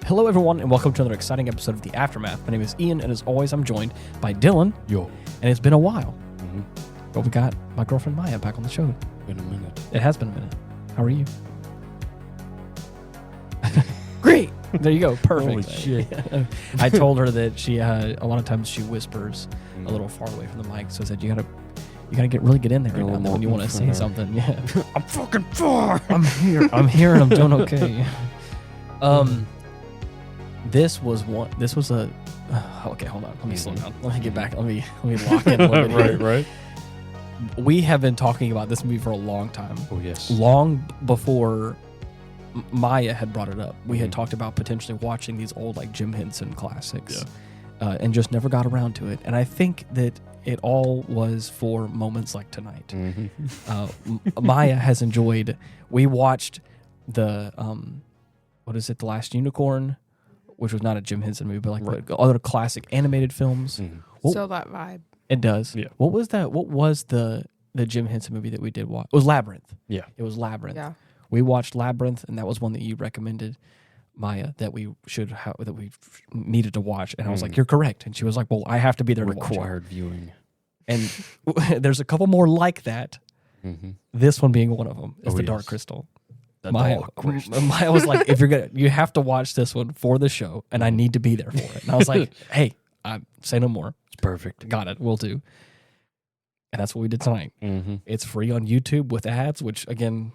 Hello, everyone, and welcome to another exciting episode of The Aftermath. My name is Ian, and as always, I'm joined by Dylan. Yo. And it's been a while. Mm-hmm. But we got my girlfriend Maya back on the show. Been a minute. It has been a minute. How are you? Great. There you go. Perfect. Holy shit. I told her that she a lot of times she whispers a little far away from the mic, so I said you gotta get in there right now when you want to say something. Yeah. I'm fucking far. I'm here and I'm doing okay. This was a okay, hold on. Let me slow down. Let me get back. Let me lock in a little bit. Right. We have been talking about this movie for a long time. Oh, yes. Long before Maya had brought it up. We had talked about potentially watching these old like Jim Henson classics. Yeah. And just never got around to it. And I think that it all was for moments like tonight. Mm-hmm. Maya has enjoyed. We watched the The Last Unicorn, which was not a Jim Henson movie, but like the other classic animated films. Mm-hmm. So that vibe. It does. Yeah. What was that? What was the Jim Henson movie that we did watch? It was Labyrinth. Yeah. It was Labyrinth. Yeah. We watched Labyrinth, and that was one that you recommended, Maya, that we needed to watch. And I was like, "You're correct." And she was like, "Well, I have to be there to watch it." Required viewing. And there's a couple more like that. Mm-hmm. This one being one of them is The Dark Crystal. Maya was like, you have to watch this one for the show, and I need to be there for it. And I was like, hey, say no more. It's perfect. Got it. We'll do. And that's what we did tonight. Mm-hmm. It's free on YouTube with ads, which again,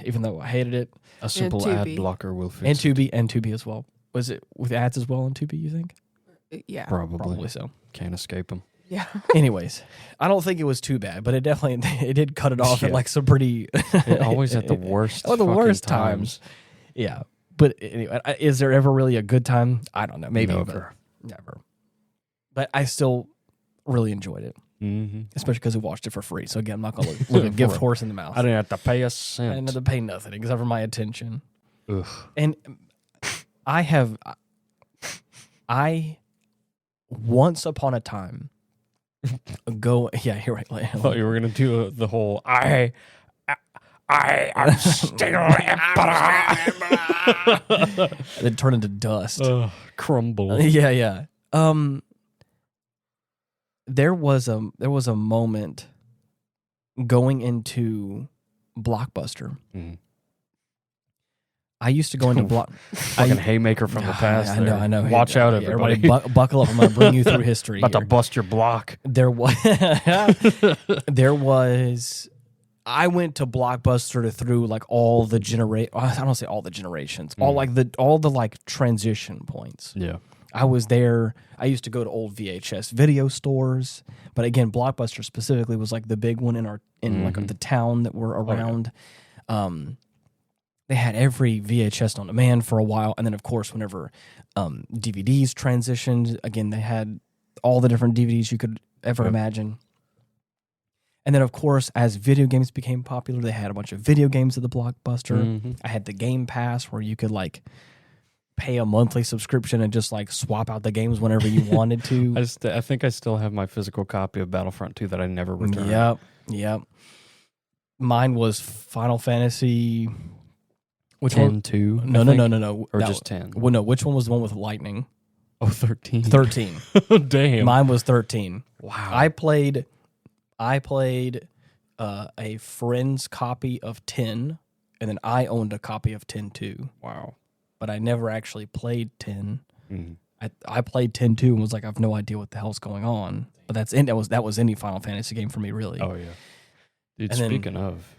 even though I hated it, a simple ad blocker will fix it. And Tubi as well. Was it with ads as well on Tubi, you think? Yeah. Probably so. Can't escape them. Yeah. Anyways, I don't think it was too bad, but it did cut it off at like some pretty. It always at the worst. Oh, the worst times. Yeah, but anyway, is there ever really a good time? I don't know. Maybe never. But I still really enjoyed it, especially because we watched it for free. So again, I'm not gonna look a gift horse in the mouth. I didn't have to pay a cent. I didn't have to pay nothing except for my attention. Ugh. And I once upon a time. You're right. I thought you were gonna do the whole I'm still emperor. Then turn into dust. Crumble. Yeah. There was a moment going into Blockbuster. Mm-hmm. I used to go into fucking haymaker from the past. I know. Watch out, everybody! Buckle up! I'm gonna bring you through history. About to bust your block. There was. I went to Blockbuster through like all the I don't say all the generations. All the like transition points. Yeah. I was there. I used to go to old VHS video stores, but again, Blockbuster specifically was like the big one in like the town that we're around. Oh, yeah. They had every VHS on demand for a while, and then of course, whenever DVDs transitioned, again they had all the different DVDs you could ever imagine. And then of course, as video games became popular, they had a bunch of video games at the Blockbuster. Mm-hmm. I had the Game Pass where you could like pay a monthly subscription and just like swap out the games whenever you wanted to. I think I still have my physical copy of Battlefront 2 that I never returned. Yep. Mine was Final Fantasy. Which 10-2? No. Or just 10? Well, no. Which one was the one with lightning? Oh, 13. 13. Damn. Mine was 13. Wow. I played a friend's copy of 10, and then I owned a copy of 10 too. Wow. But I never actually played 10. Mm-hmm. I played 10 too and was like, I have no idea what the hell's going on. But that was any Final Fantasy game for me, really. Oh yeah. Dude, speaking of.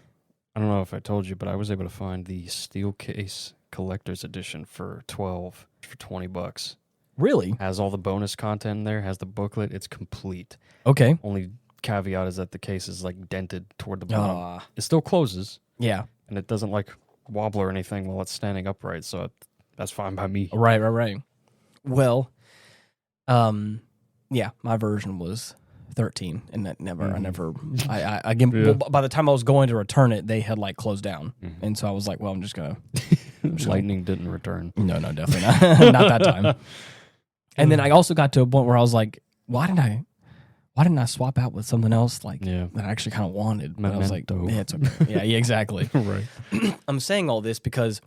I don't know if I told you, but I was able to find the Steel Case Collector's Edition for $20. Really? Has all the bonus content in there, has the booklet. It's complete. Okay. Only caveat is that the case is like dented toward the bottom. It still closes. Yeah. And it doesn't like wobble or anything while it's standing upright, so that's fine by me. Right. Well, yeah, my version was 13, and that by the time I was going to return it, they had like closed down, and so I was like, well, I'm just gonna. Lightning didn't return. No, definitely not. Not that time. And then I also got to a point where I was like, why didn't I swap out with something else that I actually kind of wanted? But I was like, yeah, it's okay. Yeah, exactly. Right. I'm saying all this because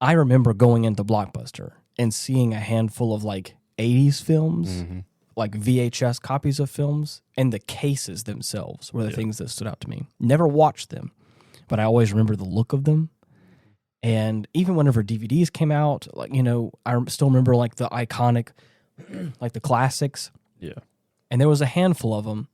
I remember going into Blockbuster and seeing a handful of like 80s films, like VHS copies of films, and the cases themselves were the things that stood out to me. Never watched them, but I always remember the look of them. And even whenever DVDs came out, like, you know, I still remember like the iconic, like the classics. Yeah. And there was a handful of them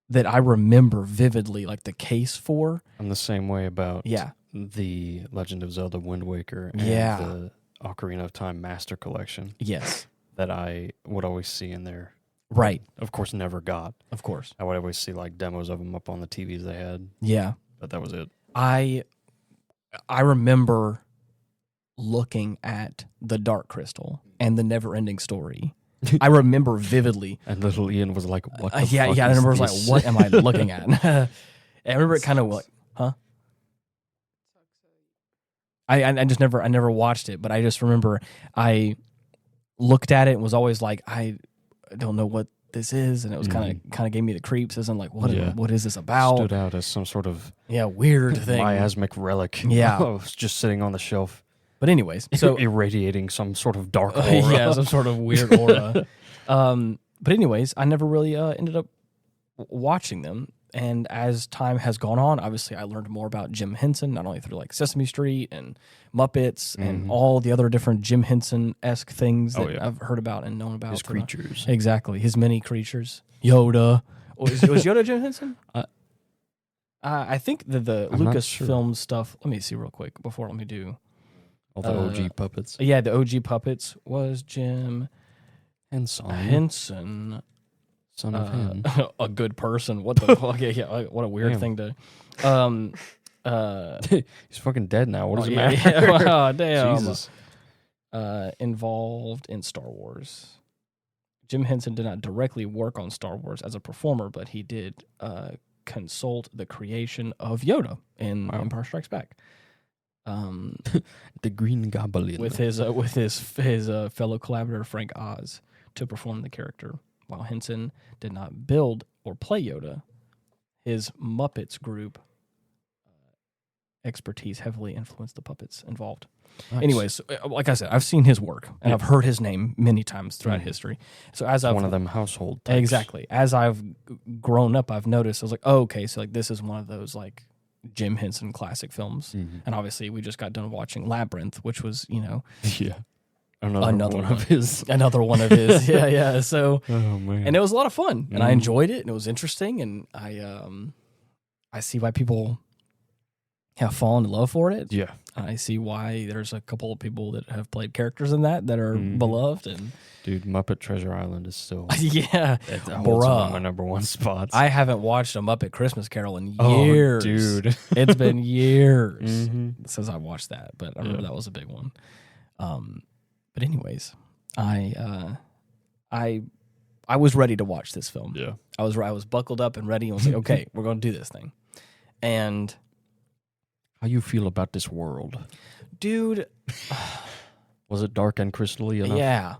that I remember vividly, like the case for. I'm the same way about the Legend of Zelda Wind Waker and the Ocarina of Time Master Collection. Yes. That I would always see in there. Right. Of course, never got. Of course. I would always see like demos of them up on the TVs they had. Yeah. But that was it. I remember looking at the Dark Crystal and the Never-Ending Story. I remember vividly. And little Ian was like, what the fuck I remember was like, what am I looking at? I remember it kind of like, huh? I just never watched it, but I just remember I looked at it and was always like, I don't know what this is, and it was kind of gave me the creeps, as I'm like, what is this about? Stood out as some sort of weird thing, miasmic relic. Yeah, it was just sitting on the shelf. But anyways, so irradiating some sort of dark aura. some sort of weird aura. But anyways, I never really ended up watching them. And as time has gone on, obviously I learned more about Jim Henson, not only through like Sesame Street and Muppets and all the other different Jim Henson-esque things that I've heard about and known about. His creatures. Exactly. His many creatures. Yoda. Was Yoda Jim Henson? I think the Lucasfilm stuff, let me see real quick before let me do. All the OG puppets. Yeah, the OG puppets was Jim Henson. Son of him. A good person. What the fuck? What a weird thing to. He's fucking dead now. What does it matter? Oh, damn. Jesus. Involved in Star Wars. Jim Henson did not directly work on Star Wars as a performer, but he did consult the creation of Yoda in Empire Strikes Back. The Green Goblin with his fellow collaborator Frank Oz to perform the character. While Henson did not build or play Yoda, his Muppets group expertise heavily influenced the puppets involved. Nice. Anyways, like I said, I've seen his work and I've heard his name many times throughout history. So as I've one of them household types. Exactly. As I've grown up, I've noticed I was like, oh, okay, so like this is one of those like Jim Henson classic films, and obviously we just got done watching Labyrinth, which was Another one of his. Yeah. So, oh man, and it was a lot of fun, and I enjoyed it, and it was interesting, and I see why people have fallen in love for it. Yeah, I see why there's a couple of people that have played characters in that are beloved. And dude, Muppet Treasure Island is still it holds one of my number one spots. I haven't watched a Muppet Christmas Carol in years, dude. It's been years since I watched that, but I remember that was a big one. But anyways, I was ready to watch this film. Yeah, I was buckled up and ready, and was like, okay, we're going to do this thing. And how you feel about this world, dude? Was it dark and crystally enough? Yeah.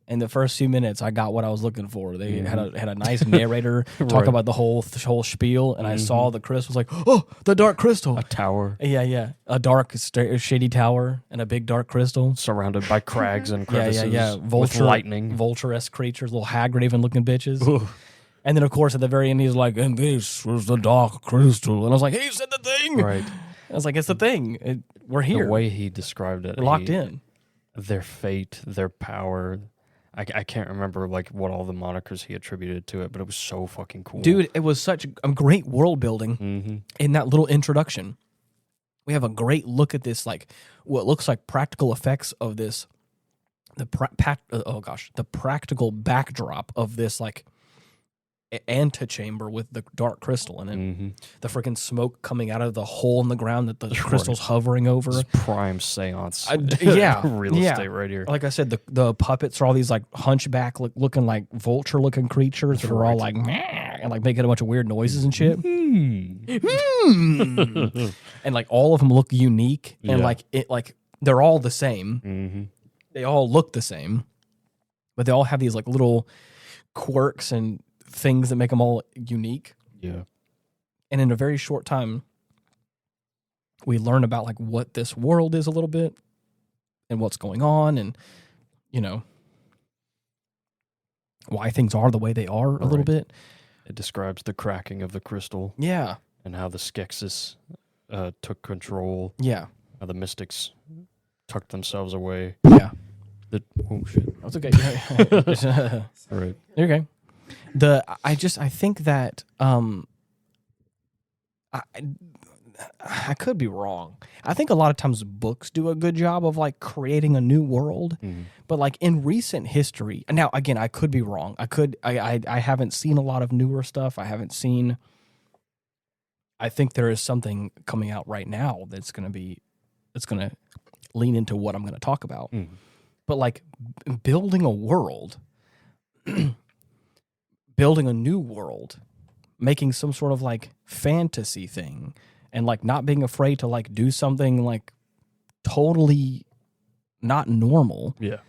In the first few minutes, I got what I was looking for. They had a nice narrator talk about the whole spiel, and I saw the crystal. Was like, oh, the dark crystal, a tower. Yeah, a dark, shady tower and a big dark crystal surrounded by crags and crevices. Yeah. Vulture, lightning, vulture-esque creatures, little Hagraven looking bitches. Ooh. And then, of course, at the very end, he's like, "And this was the dark crystal," and I was like, "He said the thing." Right. I was like, "It's the thing. We're here." The way he described it, we're locked in. Their fate, their power. I can't remember like what all the monikers he attributed to it, but it was so fucking cool. Dude, it was such a great world building in that little introduction. We have a great look at this, like what looks like practical effects of this, the practical backdrop of this like antechamber with the dark crystal in it. The freaking smoke coming out of the hole in the ground that the crystal's hovering over. This prime seance. Real estate right here. Like I said, the puppets are all these like hunchback looking like vulture looking creatures that are all like meh, and like making a bunch of weird noises and shit. And like all of them look unique and like they're all the same. They all look the same, but they all have these like little quirks and things that make them all unique. Yeah. And in a very short time, we learn about like what this world is a little bit. and what's going on, and why things are the way they are a little bit. It describes the cracking of the crystal. Yeah. And how the Skeksis took control. Yeah. How the mystics tucked themselves away. Yeah. Oh shit. That's okay. All right. Okay. I think that I could be wrong. I think a lot of times books do a good job of like creating a new world, but like in recent history. Now, again, I could be wrong. I haven't seen a lot of newer stuff. I think there is something coming out right now that's going to lean into what I'm going to talk about. But like building a world, building a new world, making some sort of like fantasy thing, and like not being afraid to like do something like totally not normal. Yeah.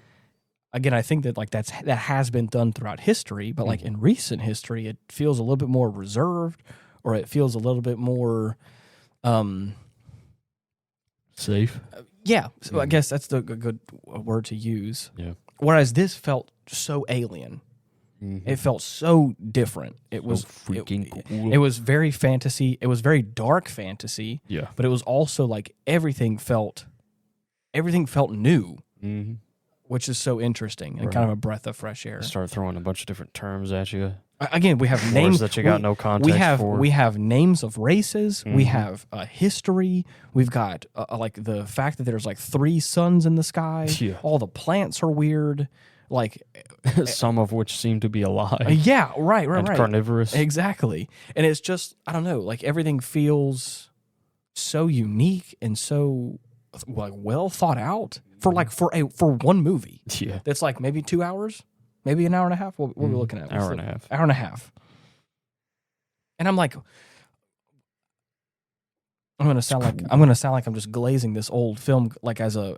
Again, I think that like that has been done throughout history, but like in recent history, it feels a little bit more reserved, or it feels a little bit more safe. Yeah. So I guess that's a good word to use. Yeah. Whereas this felt so alien. It felt so different. It was freaking cool. It was very fantasy. It was very dark fantasy. Yeah. But it was also like everything felt new, which is so interesting and kind of a breath of fresh air. Start throwing a bunch of different terms at you. Again, we have names that you got no context for. We have names of races. We have history. We've got like the fact that there's like 3 suns in the sky. Yeah. All the plants are weird. Like some of which seem to be alive. Yeah, right. And carnivorous. Exactly. And it's just, I don't know, like everything feels so unique and so like well thought out for one movie. Yeah. That's like maybe 2 hours, maybe an hour and a half. What are we looking at? Hour and a half. Hour and a half. And I'm like, I'm gonna sound like I'm just glazing this old film like as a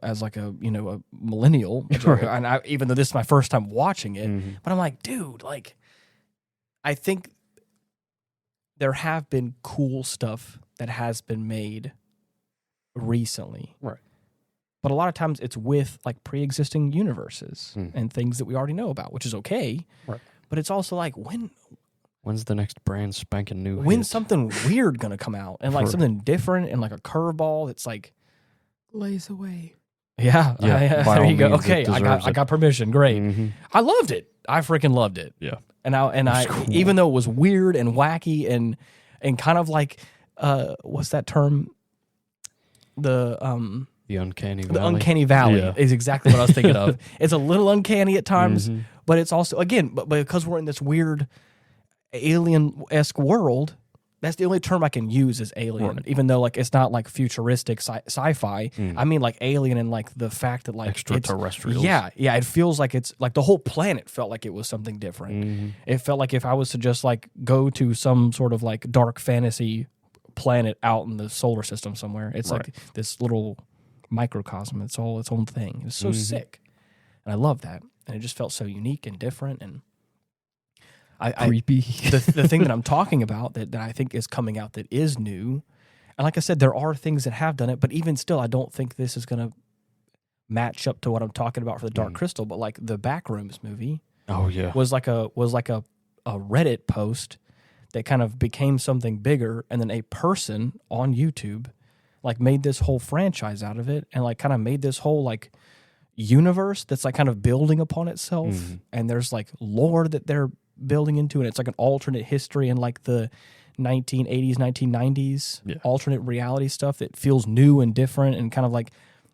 millennial, and even though this is my first time watching it, but I'm like, dude, like, I think there have been cool stuff that has been made recently, right? But a lot of times it's with like pre-existing universes and things that we already know about, which is okay, right? But it's also like when's the next brand spanking new? When's something weird gonna come out and like something different and like a curveball that's like lays away? Yeah. There you go. Okay, I got permission. Great. I loved it. I freaking loved it. Yeah. And I cool. Even though it was weird and wacky and kind of like what's that term? The uncanny valley. The uncanny valley is exactly what I was thinking of. It's a little uncanny at times, but it's also but because we're in this weird alien-esque world, that's the only term I can use is alien, even though like it's not like futuristic sci-fi. I mean like alien and like the fact that like extraterrestrials. Yeah, it feels like it's like the whole planet felt like it was something different. It felt like if I was to just like go to some sort of like dark fantasy planet out in the solar system somewhere, it's like this little microcosm. It's all its own thing. It's so sick, and I love that. And it just felt so unique and different and. Creepy. The thing that I'm talking about that I think is coming out that is new, and like I said, there are things that have done it, but even still, I don't think this is going to match up to what I'm talking about for the Dark Crystal. But like the Backrooms movie, was like a Reddit post that kind of became something bigger, and then a person on YouTube like made this whole franchise out of it, and like kind of made this whole like universe that's like kind of building upon itself, and there's like lore that they're building into, and it's like an alternate history in like the 1980s, 1990s alternate reality stuff that feels new and different and kind of like,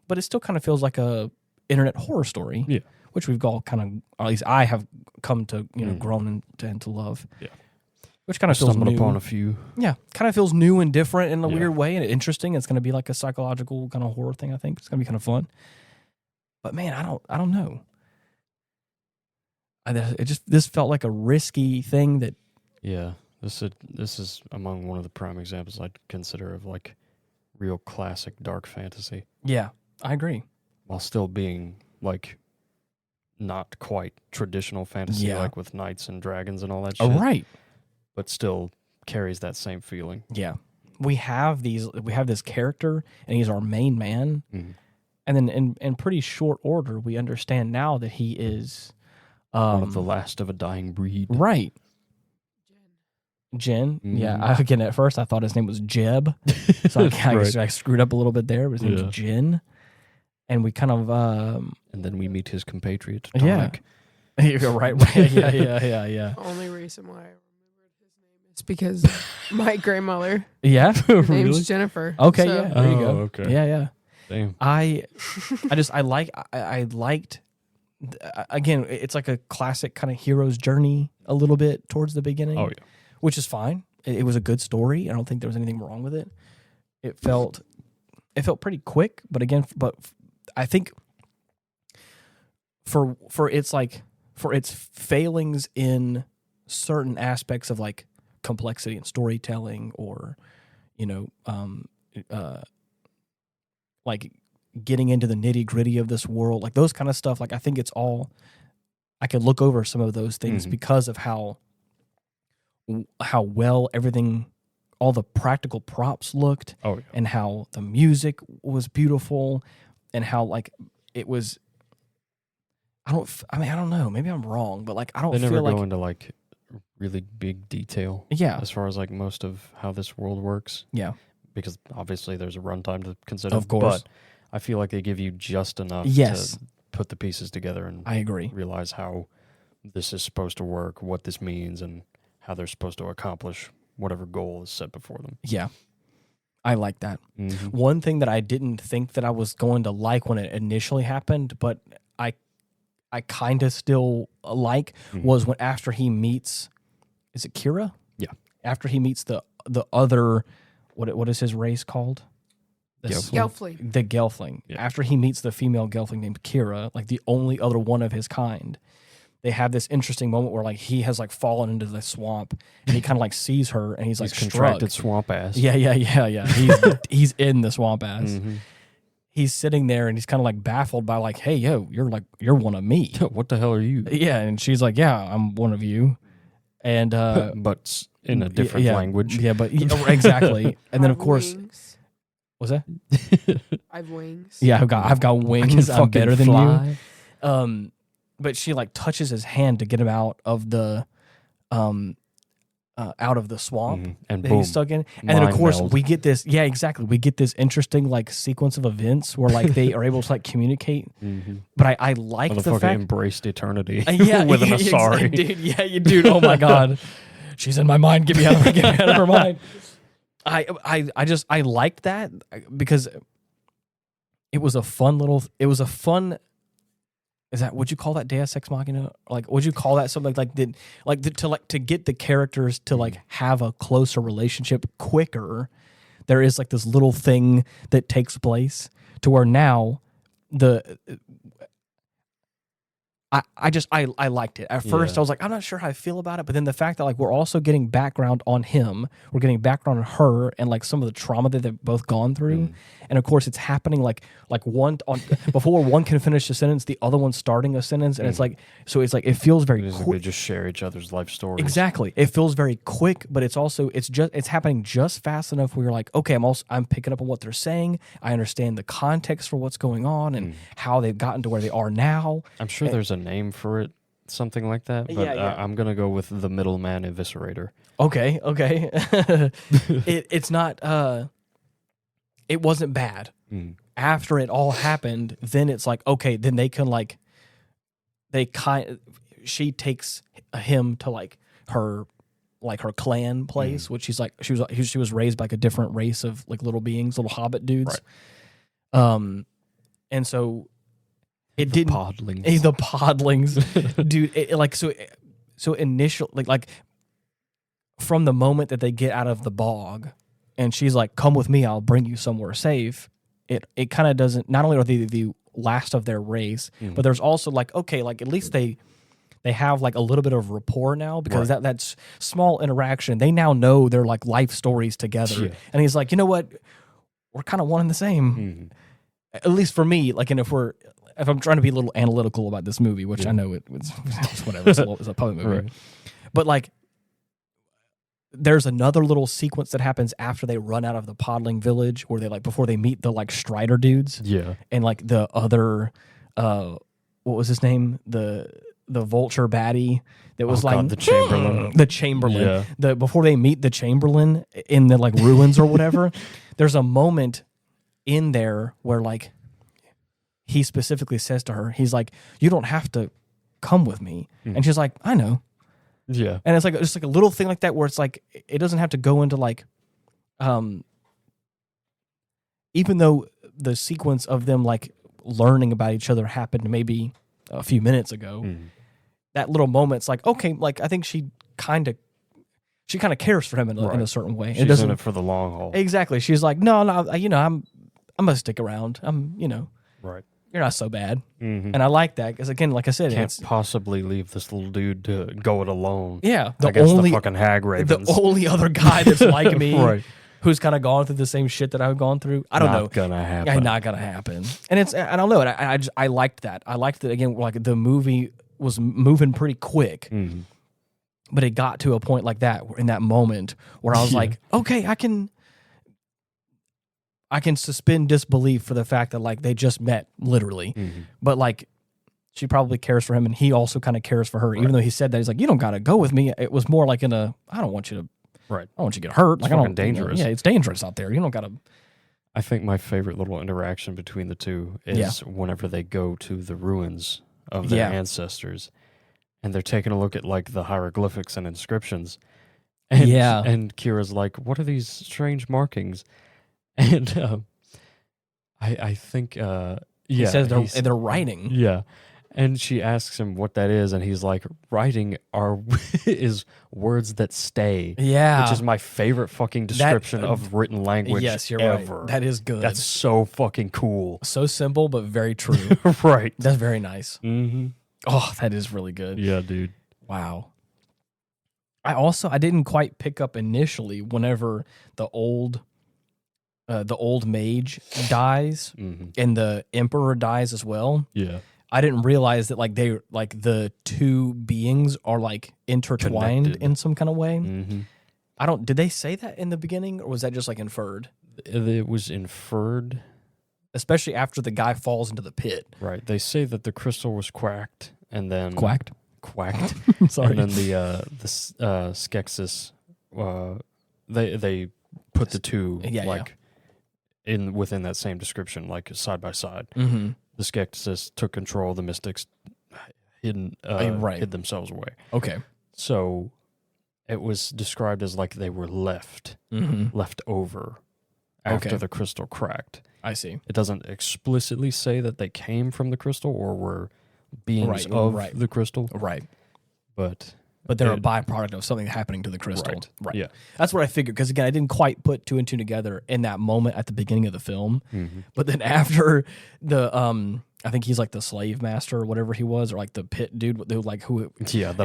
but it still kind of feels like a internet horror story, which we've all kind of, or at least I have come to grown into love. Which kind of feels new. Upon a few. Yeah, kind of feels new and different in a weird way and interesting. It's going to be like a psychological kind of horror thing. I think it's going to be kind of fun. But man, I don't know. This felt like a risky thing that. Yeah, this is among one of the prime examples I'd consider of like real classic dark fantasy. Yeah, I agree. While still being like not quite traditional fantasy, like with knights and dragons and all that shit. Oh, right. But still carries that same feeling. Yeah, we have this character, and he's our main man. And then in pretty short order, we understand now that he is one of the last of a dying breed. Right. Jen. Yeah. Again, at first I thought his name was Jeb. So I screwed up a little bit there, but his name's Jen. And we kind of... and then we meet his compatriot, Dominic. Yeah. right. Yeah. The only reason why I remembered his name is because my grandmother. Yeah? Her name's Jennifer. Okay, so. yeah. There you go. Okay. Yeah. Damn. I liked... Again, it's like a classic kind of hero's journey a little bit towards the beginning. Oh, yeah. Which is fine. It was a good story. I don't think there was anything wrong with it. It felt pretty quick, but I think for its failings in certain aspects of like complexity and storytelling, or like getting into the nitty gritty of this world, like those kind of stuff. Like I think it's all, I could look over some of those things because of how well everything, all the practical props looked, and how the music was beautiful, and how like it was. I don't know. Maybe I'm wrong, but like I don't. They never feel go like, into like really big detail. Yeah. As far as like most of how this world works. Yeah. Because obviously there's a runtime to consider. Of course. But I feel like they give you just enough Yes. to put the pieces together and I agree. realize how this is supposed to work, what this means, and how they're supposed to accomplish whatever goal is set before them. Yeah. I like that. One thing that I didn't think that I was going to like when it initially happened, but I kind of still like, was when after he meets, is it Kira? Yeah. After he meets the other, what is his race called? Gelfling. The Gelfling. Yeah. After he meets the female Gelfling named Kira, like the only other one of his kind, they have this interesting moment where like he has like fallen into the swamp and he kind of like sees her and he's like contracted swamp ass. Yeah. He's in the swamp ass. He's sitting there and he's kind of like baffled by like, hey, yo, you're one of me. What the hell are you? Yeah, and she's like, yeah, I'm one of you. And but in a different language. Yeah, but exactly. And then of course, wings. what's that? I have wings. Yeah, I've got wings. I'm better than fly. you. But she like touches his hand to get him out of the swamp and that boom, he's stuck in. And then of course we get this, we get this interesting like sequence of events where like they are able to like communicate. But I like the fact embraced eternity with an Asari. Dude, oh my God. She's in my mind. Get me out of her mind. I liked that because it was a fun is that, would you call that Deus Ex Machina? Like, would you call that something to get the characters to like have a closer relationship quicker? There is like this little thing that takes place to where now I liked it. At first, I was like, I'm not sure how I feel about it, but then the fact that like we're also getting background on him, we're getting background on her, and like some of the trauma that they've both gone through, and of course it's happening like one on before one can finish a sentence, the other one's starting a sentence, and it's like it feels very quick. They just share each other's life stories. Exactly, it feels very quick, but it's happening just fast enough where you're like, okay, I'm picking up on what they're saying. I understand the context for what's going on and how they've gotten to where they are now. I'm sure there's a name for it, something like that, but I'm gonna go with the middleman eviscerator. Okay. It's not it wasn't bad. After it all happened, then it's like, okay, then they can like she takes him to like her clan place, which she's like she was raised by like a different race of like little beings, little hobbit dudes. Right. And so it didn't. The podlings, dude. So initially, like from the moment that they get out of the bog, and she's like, "Come with me, I'll bring you somewhere safe." It kind of doesn't. Not only are they the last of their race, but there's also like, okay, like at least they have like a little bit of rapport now because that's small interaction. They now know their like life stories together, and he's like, you know what, we're kind of one and the same. At least for me, like, and if I'm trying to be a little analytical about this movie, which I know it's whatever, it's a puppet movie, but like there's another little sequence that happens after they run out of the Podling village, where they like before they meet the like Strider dudes, and like the other, what was his name, the vulture baddie that was the Chamberlain, the Chamberlain, before they meet the Chamberlain in the like ruins or whatever. There's a moment in there where like he specifically says to her, he's like, "You don't have to come with me," and she's like, "I know." Yeah. And it's like just like a little thing like that where it's like it doesn't have to go into like even though the sequence of them like learning about each other happened maybe a few minutes ago, that little moment's like, okay, like I think she kind of cares for him in a certain way. She's in it for the long haul. Exactly. She's like, no, I'm gonna stick around. Right. You're not so bad. And I like that because, again, like I said, can't possibly leave this little dude to go it alone. Yeah. The fucking Hagravens. The only other guy that's like me who's kind of gone through the same shit that I've gone through. I don't know. Not gonna happen. Yeah, not gonna happen. And I don't know. And I liked that. I liked that, again, like the movie was moving pretty quick. But it got to a point like that, in that moment, where I was like, okay, I can suspend disbelief for the fact that like they just met literally, but like she probably cares for him and he also kind of cares for her, even though he said that he's like, you don't got to go with me. It was more like I don't want you to, I don't want you to get hurt. It's like, fucking dangerous. It's dangerous out there. You don't got to. I think my favorite little interaction between the two is whenever they go to the ruins of their ancestors and they're taking a look at like the hieroglyphics and inscriptions. And, and Kira's like, what are these strange markings? And I think he says they're writing. Yeah. And she asks him what that is, and he's like, writing is words that stay. Yeah. Which is my favorite fucking description of written language ever. Right. That is good. That's so fucking cool. So simple, but very true. Right. That's very nice. Oh, that is really good. Yeah, dude. Wow. I didn't quite pick up initially whenever the old mage dies and the emperor dies as well. Yeah. I didn't realize that like the two beings are like intertwined connected in some kind of way. Did they say that in the beginning, or was that just like inferred? It was inferred. Especially after the guy falls into the pit. Right. They say that the crystal was quacked and then Quacked. Sorry. And then the Skeksis, they put the two within that same description, like side by side. The Skeksis took control. The mystics hid themselves away. Okay. So it was described as like they were left over after the crystal cracked. I see. It doesn't explicitly say that they came from the crystal or were beings of the crystal. Right. But they're a byproduct of something happening to the crystal. Right. Yeah. That's what I figured. Because, again, I didn't quite put two and two together in that moment at the beginning of the film. But then after the, I think he's like the slave master or whatever he was, or like the pit dude, the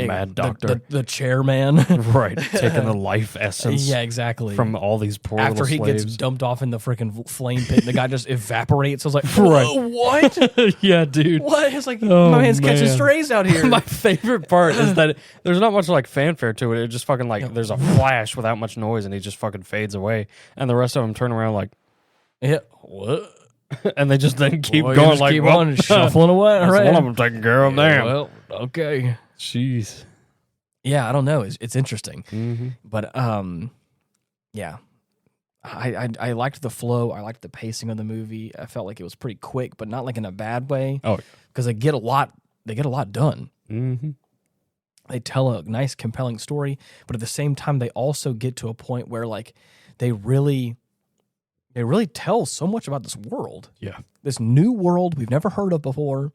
mad doctor. The chairman. Right. Taking the life essence. Yeah, exactly. From all these poor little slaves. After he gets dumped off in the freaking flame pit and the guy just evaporates. I was like, what? Yeah, dude. What? It's like, my man's catching strays out here. My favorite part is that there's not much like fanfare to it. It just fucking like, there's a flash without much noise and he just fucking fades away. And the rest of them turn around like, what? And they just then keep going like, keep on shuffling away. That's one of them taking care of them. Well, okay. Jeez. Yeah, I don't know. It's interesting. But yeah. I liked the flow. I liked the pacing of the movie. I felt like it was pretty quick, but not like in a bad way. Oh, because they get a lot done. They tell a nice, compelling story, but at the same time, they also get to a point where like they really tell so much about this world. Yeah. This new world we've never heard of before.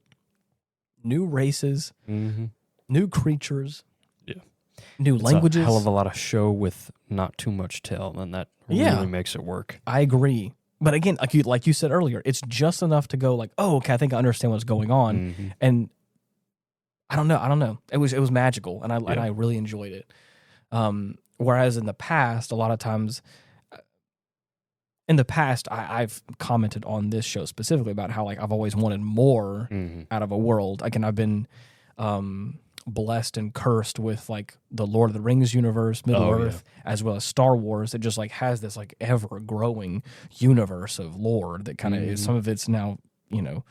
New races. New creatures. Yeah. New languages. A hell of a lot of show with not too much tell, and that really makes it work. I agree. But again, like you said earlier, it's just enough to go like, oh, okay, I think I understand what's going on. And I don't know. It was magical, and I really enjoyed it. Whereas in the past, a lot of times... I've commented on this show specifically about how like I've always wanted more out of a world. Again, I've been blessed and cursed with like the Lord of the Rings universe, Middle Earth, as well as Star Wars. It just like has this like ever growing universe of lore that kind of is, some of it's now, you know,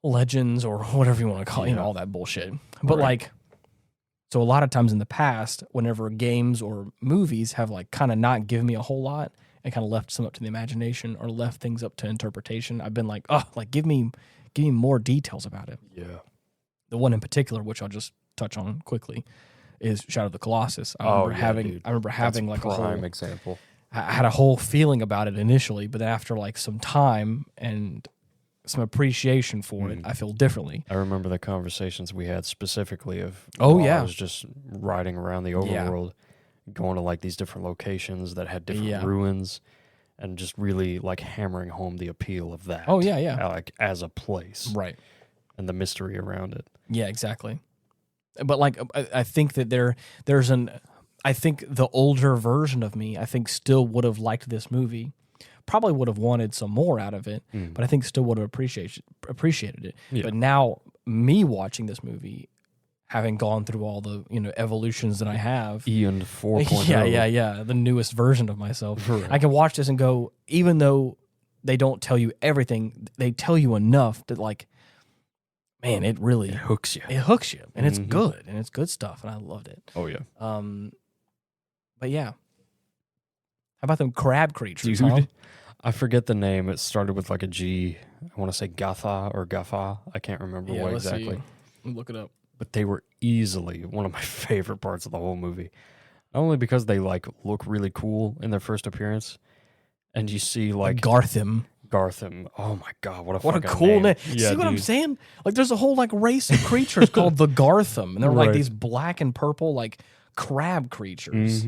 legends or whatever you want to call it, you know, all that bullshit. But like, so a lot of times in the past, whenever games or movies have like kind of not given me a whole lot and kind of left some up to the imagination or left things up to interpretation, I've been like, oh, like give me more details about it. Yeah. The one in particular, which I'll just touch on quickly, is Shadow of the Colossus. I remember having like a whole example. I had a whole feeling about it initially, but then after like some time and some appreciation for it, I feel differently. I remember the conversations we had specifically of I was just riding around the overworld, going to like these different locations that had different ruins, and just really like hammering home the appeal of that. Oh yeah. Like as a place. Right. And the mystery around it. Yeah, exactly. But like, I think that I think the older version of me, I think still would have liked this movie, probably would have wanted some more out of it, but I think still would have appreciated it. Yeah. But now, me watching this movie, having gone through all the, you know, evolutions that I have, Ian 4.0. Yeah, the newest version of myself, right. I can watch this and go, even though they don't tell you everything, they tell you enough that like, man, it hooks you. It hooks you, and it's good, and it's good stuff, and I loved it. Oh, yeah. But yeah. How about them crab creatures, Dude, huh? I forget the name. It started with like a G. I want to say Gatha or Gaffa. I can't remember what exactly. Look it up. But they were easily one of my favorite parts of the whole movie. Not only because they like look really cool in their first appearance, and you see like Garthim. Oh my god, what a cool name. Yeah, see what I'm saying? Like there's a whole like race of creatures called the Garthim, and they're like these black and purple like crab creatures.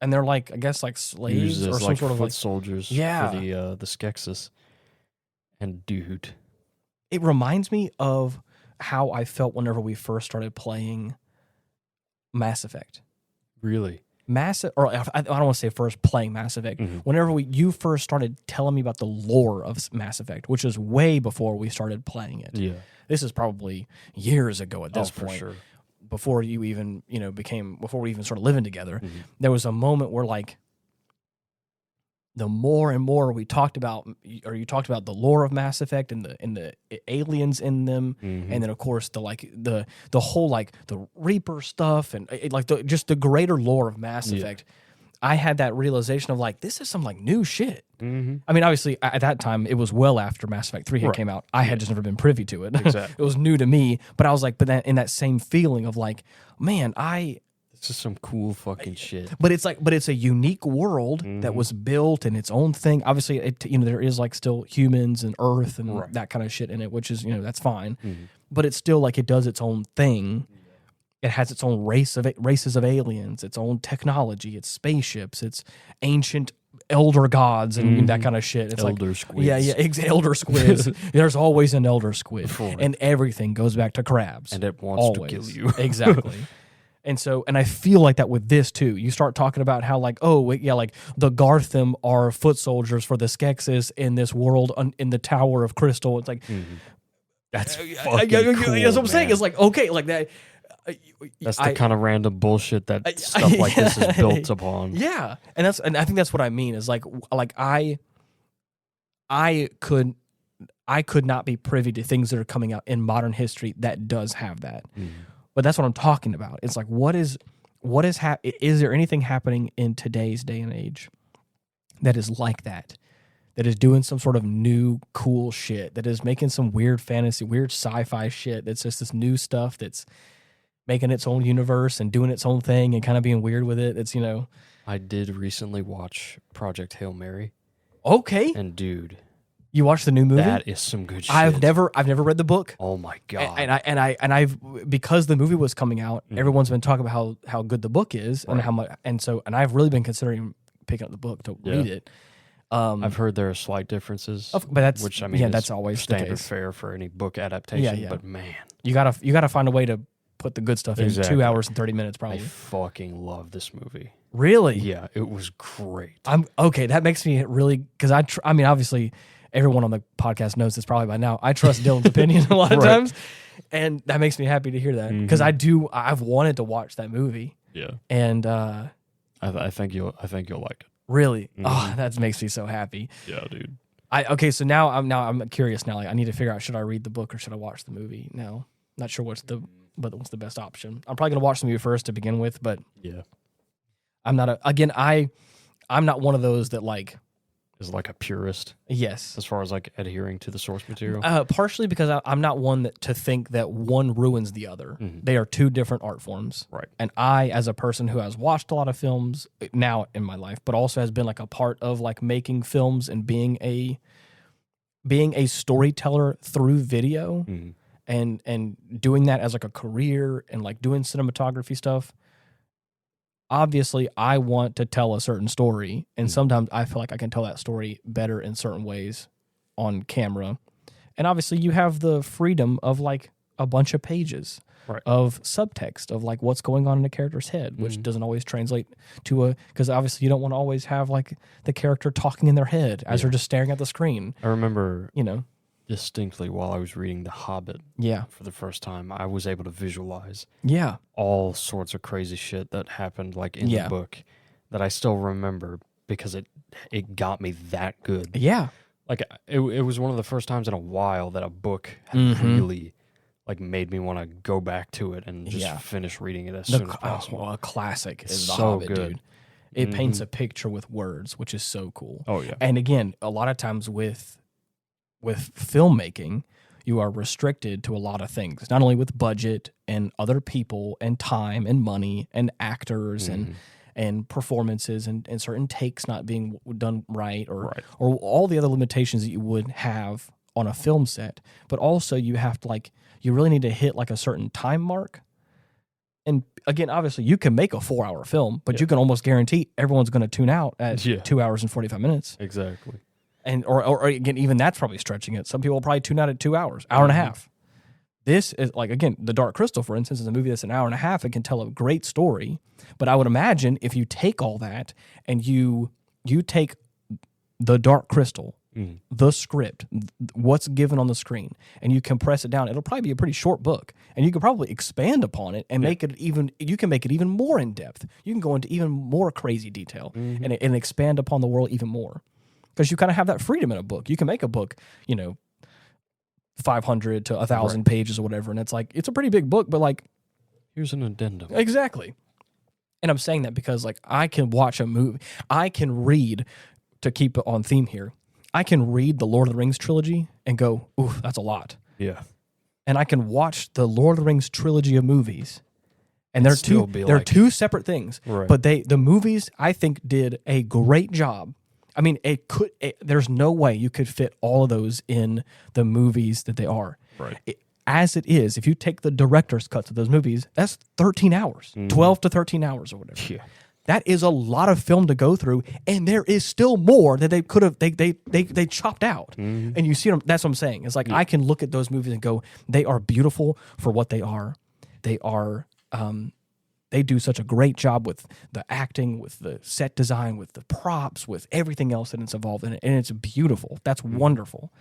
And they're like, I guess like slaves or some like sort of like soldiers for the Skeksis. And dude, it reminds me of how I felt whenever we first started playing Mass Effect. Really? I don't want to say first playing Mass Effect. Whenever you first started telling me about the lore of Mass Effect, which is way before we started playing it. Yeah. This is probably years ago at this point. For sure. Before you even, you know, before we even started living together, there was a moment where like the more and more we talked about, or you talked about the lore of Mass Effect and the aliens in them, and then of course the whole like the Reaper stuff and just the greater lore of Mass Effect. I had that realization of like, this is some like new shit. I mean, obviously at that time it was well after Mass Effect 3 came out. I had just never been privy to it. Exactly. It was new to me, but I was like, in that same feeling of like, man, this is some cool fucking shit. But it's a unique world that was built in its own thing. Obviously, there is like still humans and Earth and that kind of shit in it, which is, that's fine. But it's still like it does its own thing. It has its own races of aliens, its own technology, its spaceships, its ancient elder gods and that kind of shit. It's elder like squids. Elder squids. There's always an elder squid, and everything goes back to crabs, and it wants to kill you. Exactly. And I feel like that with this too. You start talking about how like, like the Garthim are foot soldiers for the Skeksis in this world in the Tower of Crystal. It's like that's fucking cool. That's what I'm saying. It's like, okay, like that. That's the kind of random bullshit that stuff like this is built upon. Yeah, and I think that's what I mean. Is like I could not be privy to things that are coming out in modern history that does have that. But that's what I'm talking about. It's like, is there anything happening in today's day and age that is like that is doing some sort of new cool shit, that is making some weird fantasy, weird sci-fi shit, that's just this new stuff that's making its own universe and doing its own thing and kind of being weird with it. It's, I did recently watch Project Hail Mary. Okay. And dude, you watched the new movie? That is some good shit. I've never read the book. Oh my god! And I've because the movie was coming out, everyone's been talking about how good the book is and how much, and I've really been considering picking up the book to read it. I've heard there are slight differences, but that's which I mean, that's always standard fare for any book adaptation. But man, you gotta find a way to put the good stuff in 2 hours and 30 minutes probably. I fucking love this movie. Really? Yeah, it was great. I'm okay. That makes me really, because I mean, obviously everyone on the podcast knows this probably by now. I trust Dylan's opinion a lot of times. And that makes me happy to hear that because I've wanted to watch that movie. Yeah. And I think you'll like it. Really? Oh, that makes me so happy. Yeah, dude. Okay, so now I'm curious now. Like, I need to figure out, should I read the book or should I watch the movie? Now, not sure what's the best option. I'm probably gonna watch the movie first to begin with, but yeah, I'm not I'm not one of those that like is like a purist. Yes, as far as like adhering to the source material. Partially because I'm not one to think that one ruins the other. They are two different art forms, right? And I, as a person who has watched a lot of films now in my life, but also has been like a part of like making films and being a storyteller through video. And doing that as like a career and like doing cinematography stuff, obviously I want to tell a certain story. And sometimes I feel like I can tell that story better in certain ways on camera. And obviously you have the freedom of like a bunch of pages of subtext of like what's going on in a character's head, which doesn't always translate to because obviously you don't want to always have like the character talking in their head as they're just staring at the screen. I remember, distinctly while I was reading The Hobbit for the first time, I was able to visualize all sorts of crazy shit that happened like in the book that I still remember because it got me that good. Yeah. Like it was one of the first times in a while that a book had really like made me want to go back to it and just finish reading it as soon as possible. A classic is The so Hobbit, good. Dude. It paints a picture with words, which is so cool. Oh yeah. And again, a lot of times with filmmaking, you are restricted to a lot of things, not only with budget and other people and time and money and actors and performances and certain takes not being done right or all the other limitations that you would have on a film set. But also you have to you really need to hit like a certain time mark. And again, obviously you can make a 4-hour film, but you can almost guarantee everyone's going to tune out at 2 hours and 45 minutes. Exactly. And or again, even that's probably stretching it. Some people will probably tune out at 2 hours, hour and a half. This is like, again, The Dark Crystal, for instance, is a movie that's an hour and a half. It can tell a great story. But I would imagine if you take all that and you take The Dark Crystal, the script, what's given on the screen, and you compress it down, it'll probably be a pretty short book. And you could probably expand upon it and make it even more in depth. You can go into even more crazy detail and expand upon the world even more. Because you kind of have that freedom in a book. You can make a book, 500 to 1,000 pages or whatever, and it's like, it's a pretty big book, but like... Here's an addendum. Exactly. And I'm saying that because like I can watch a movie, I can read, to keep it on theme here, I can read the Lord of the Rings trilogy and go, ooh, that's a lot. Yeah. And I can watch the Lord of the Rings trilogy of movies, and they're two separate things. Right. But the movies, I think, did a great job. I mean, there's no way you could fit all of those in the movies that they are. Right. As it is, if you take the director's cuts of those movies, that's 13 hours, 12 to 13 hours or whatever. Yeah. That is a lot of film to go through, and there is still more that they could have they chopped out. And you see them. That's what I'm saying. It's like I can look at those movies and go, they are beautiful for what they are. They are. They do such a great job with the acting, with the set design, with the props, with everything else that is involved in it, and it's beautiful. That's wonderful.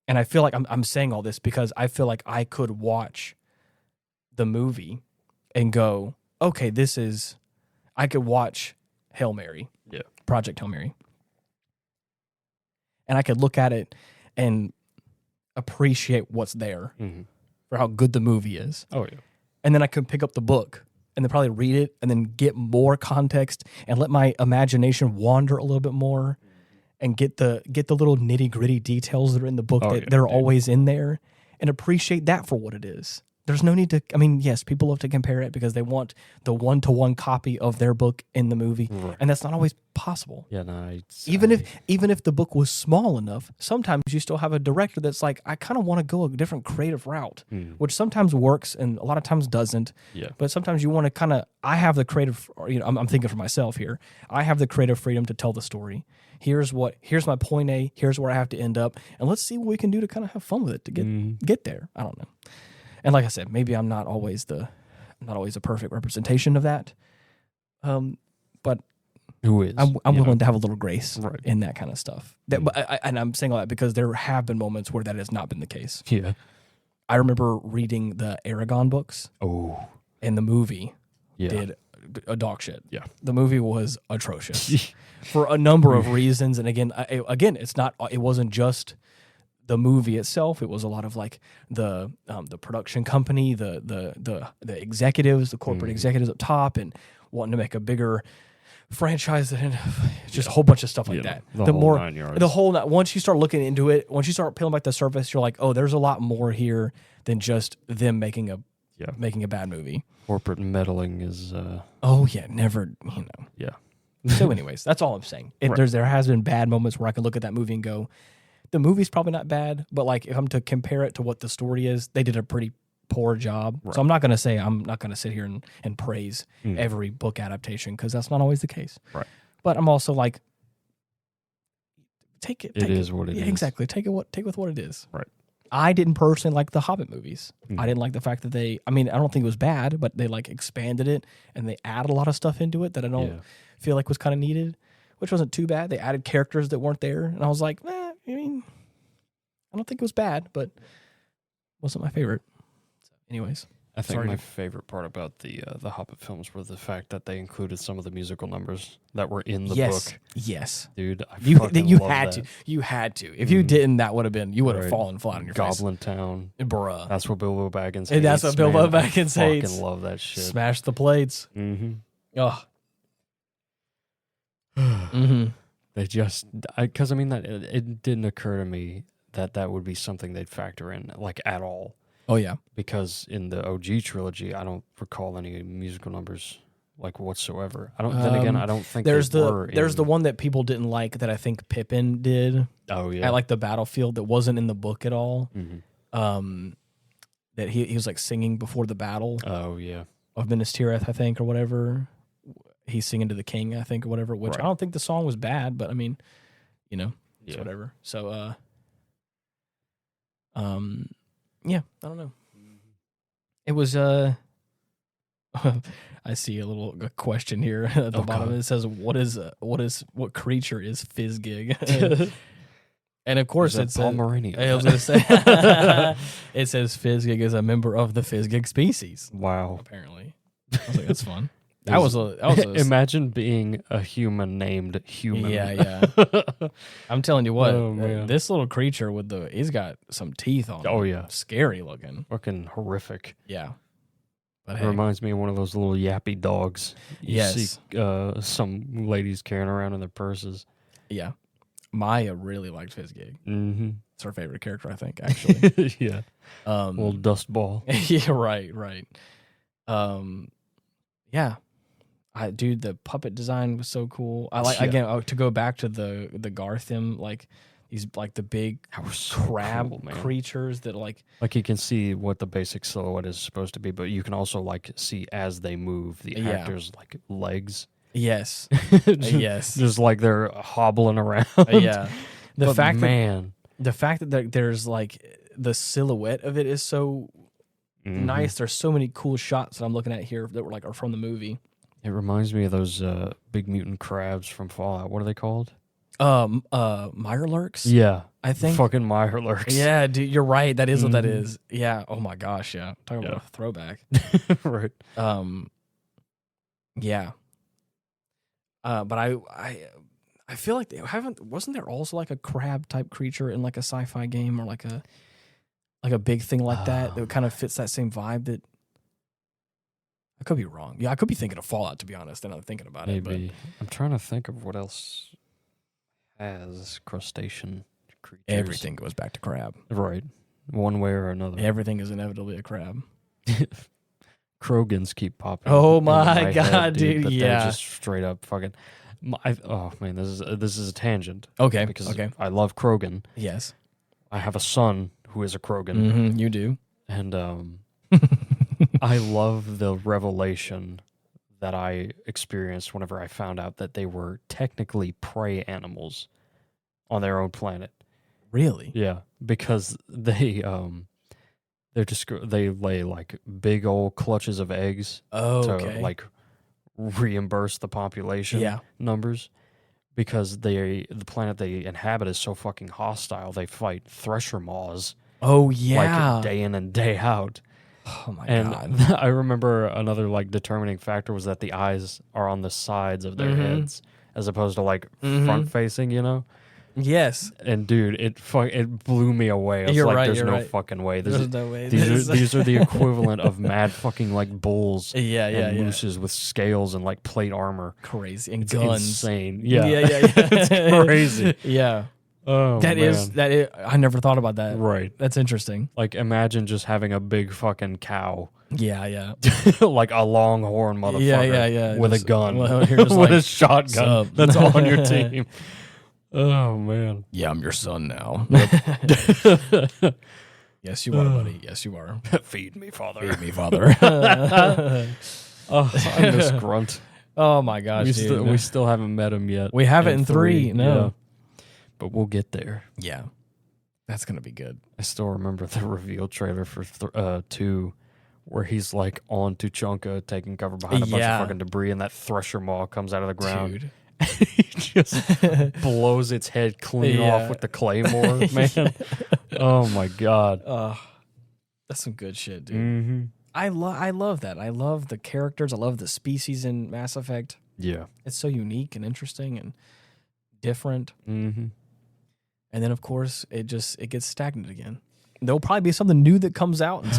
And I feel like I'm saying all this because I feel like I could watch the movie and go, okay, I could watch Hail Mary, Project Hail Mary, and I could look at it and appreciate what's there for how good the movie is. Oh yeah. And then I could pick up the book and then probably read it and then get more context and let my imagination wander a little bit more and get the little nitty gritty details that are in the book that are always in there and appreciate that for what it is. There's no need to, I mean, yes, people love to compare it because they want the 1-to-1 copy of their book in the movie, and that's not always possible. Yeah, no, even if the book was small enough, sometimes you still have a director that's like, I kind of want to go a different creative route, which sometimes works and a lot of times doesn't. Yeah. But sometimes you want to kind of, I have the creative, I'm thinking for myself here. I have the creative freedom to tell the story. Here's my point A. Here's where I have to end up, and let's see what we can do to kind of have fun with it to get there. I don't know. And like I said, maybe I'm not always a perfect representation of that. But who is? I'm willing to have a little grace in that kind of stuff. And I'm saying all that because there have been moments where that has not been the case. Yeah. I remember reading the Aragon books. Oh, and the movie yeah. did a dog shit. Yeah. The movie was atrocious for a number of reasons. And again, it wasn't just the movie itself. It was a lot of like the production company, the executives, the corporate executives up top, and wanting to make a bigger franchise, and just a whole bunch of stuff like that. The whole 9 yards. Once you start looking into it, once you start peeling back the surface, you're like, oh, there's a lot more here than just them making a bad movie. Corporate meddling is. Never. Yeah. So, anyways, that's all I'm saying. There has been bad moments where I can look at that movie and go, the movie's probably not bad, but like if I'm to compare it to what the story is, they did a pretty poor job. Right. So I'm not going to sit here and praise every book adaptation, because that's not always the case. Right. But I'm also like, take it. It is what it is. Exactly. Take with what it is. Right. I didn't personally like the Hobbit movies. I didn't like the fact that I don't think it was bad, but they like expanded it and they added a lot of stuff into it that I don't feel like was kind of needed, which wasn't too bad. They added characters that weren't there, and I was like, I don't think it was bad, but wasn't my favorite. Anyways, I think my favorite part about the Hobbit films were the fact that they included some of the musical numbers that were in the book. Yes, dude, you had to. You had to. If you didn't, you would have fallen flat on your Goblin face. Town, bruh. That's what Bilbo Baggins hates. And that's what Bilbo Baggins hates. Fucking love that shit. Smash the plates. Mm-hmm. Oh. They just, because that it didn't occur to me that would be something they'd factor in, like, at all. Oh, yeah. Because in the OG trilogy, I don't recall any musical numbers, like, whatsoever. Then again, I don't think there's the one that people didn't like that I think Pippin did. Oh, yeah. At, like, the battlefield that wasn't in the book at all. Mm-hmm. That he was, like, singing before the battle. Oh, yeah. Of Minas Tirith, I think, or whatever. He's singing to the king, I think, or whatever, which I don't think the song was bad, but, it's whatever. So, yeah, I don't know. It was I see a question here at the bottom. It says, what creature is Fizzgig? And of course it's Pomeranian. I was going to say it says Fizzgig is a member of the Fizzgig species. Wow. Apparently. I was like, that's fun. That was a imagine being a human named Human. Yeah. I'm telling you what, this little creature he's got some teeth on him. Oh, yeah. Scary looking. Fucking horrific. Yeah. But it reminds me of one of those little yappy dogs you see some ladies carrying around in their purses. Yeah. Maya really liked Fizzgig. Mm-hmm. It's her favorite character, I think, actually. Yeah. Little dust ball. Yeah, right. Yeah. Dude, the puppet design was so cool. I like again to go back to the Garthim, like these like the big crab creatures that like you can see what the basic silhouette is supposed to be, but you can also like see as they move the actors' like legs. Yes. Yes. Just like they're hobbling around. Yeah. The fact that there's like the silhouette of it is so nice. There's so many cool shots that I'm looking at here that are from the movie. It reminds me of those big mutant crabs from Fallout. What are they called? Mirelurks? Yeah. I think. Fucking Mirelurks. Yeah, dude, you're right. That is what that is. Yeah. Oh my gosh, yeah. Talking about a throwback. Right. Yeah. But I feel like wasn't there also like a crab type creature in like a sci-fi game or like a big thing like that kind of fits that same vibe that I could be wrong. Yeah, I could be thinking of Fallout, to be honest, and I'm thinking about it. But I'm trying to think of what else has crustacean creatures. Everything goes back to crab. Right. One way or another. Everything is inevitably a crab. Krogans keep popping. Oh my god, head, dude! But yeah, they're just straight up fucking. Oh man, this is a tangent. Okay, because I love Krogan. Yes, I have a son who is a Krogan. Mm-hmm, you do, and I love the revelation that I experienced whenever I found out that they were technically prey animals on their own planet. Really? Yeah, because they lay like big old clutches of eggs to like reimburse the population numbers, because the planet they inhabit is so fucking hostile. They fight thresher maws Oh yeah, like day in and day out. oh my And god. I remember another like determining factor was that the eyes are on the sides of their heads as opposed to like front facing, you know? Yes. And dude, it blew me away. I was You're like, right, there's you're no right. fucking way. There's no way. These are the equivalent of mad fucking like bulls yeah, and mooses with scales and like plate armor. crazy and It's guns. insane. Yeah. yeah. It's crazy. Yeah. Oh, That man. is. I never thought about that. Right. That's interesting. Like imagine just having a big fucking cow. Yeah. Like a longhorn motherfucker Yeah. with Just- a gun. well, you're just with like, a shotgun. "Sup?" That's on your team. Oh man. Yeah, I'm your son now. Yes, you are, buddy. Yes, you are. Feed me, father. Feed me, father. Oh, I miss Grunt. Oh my gosh, dude. We still haven't met him yet. We have it in 3. No. Yeah. But we'll get there. Yeah. That's gonna be good. I still remember the reveal trailer for 2 where he's like on Tuchanka taking cover behind a bunch of fucking debris and that thresher maw comes out of the ground. Dude. He just blows its head clean off with the claymore, man. Oh my god. That's some good shit, dude. Mm-hmm. I love that. I love the characters. I love the species in Mass Effect. Yeah. It's so unique and interesting and different. Mm-hmm. And then of course it gets stagnant again. There'll probably be something new that comes out and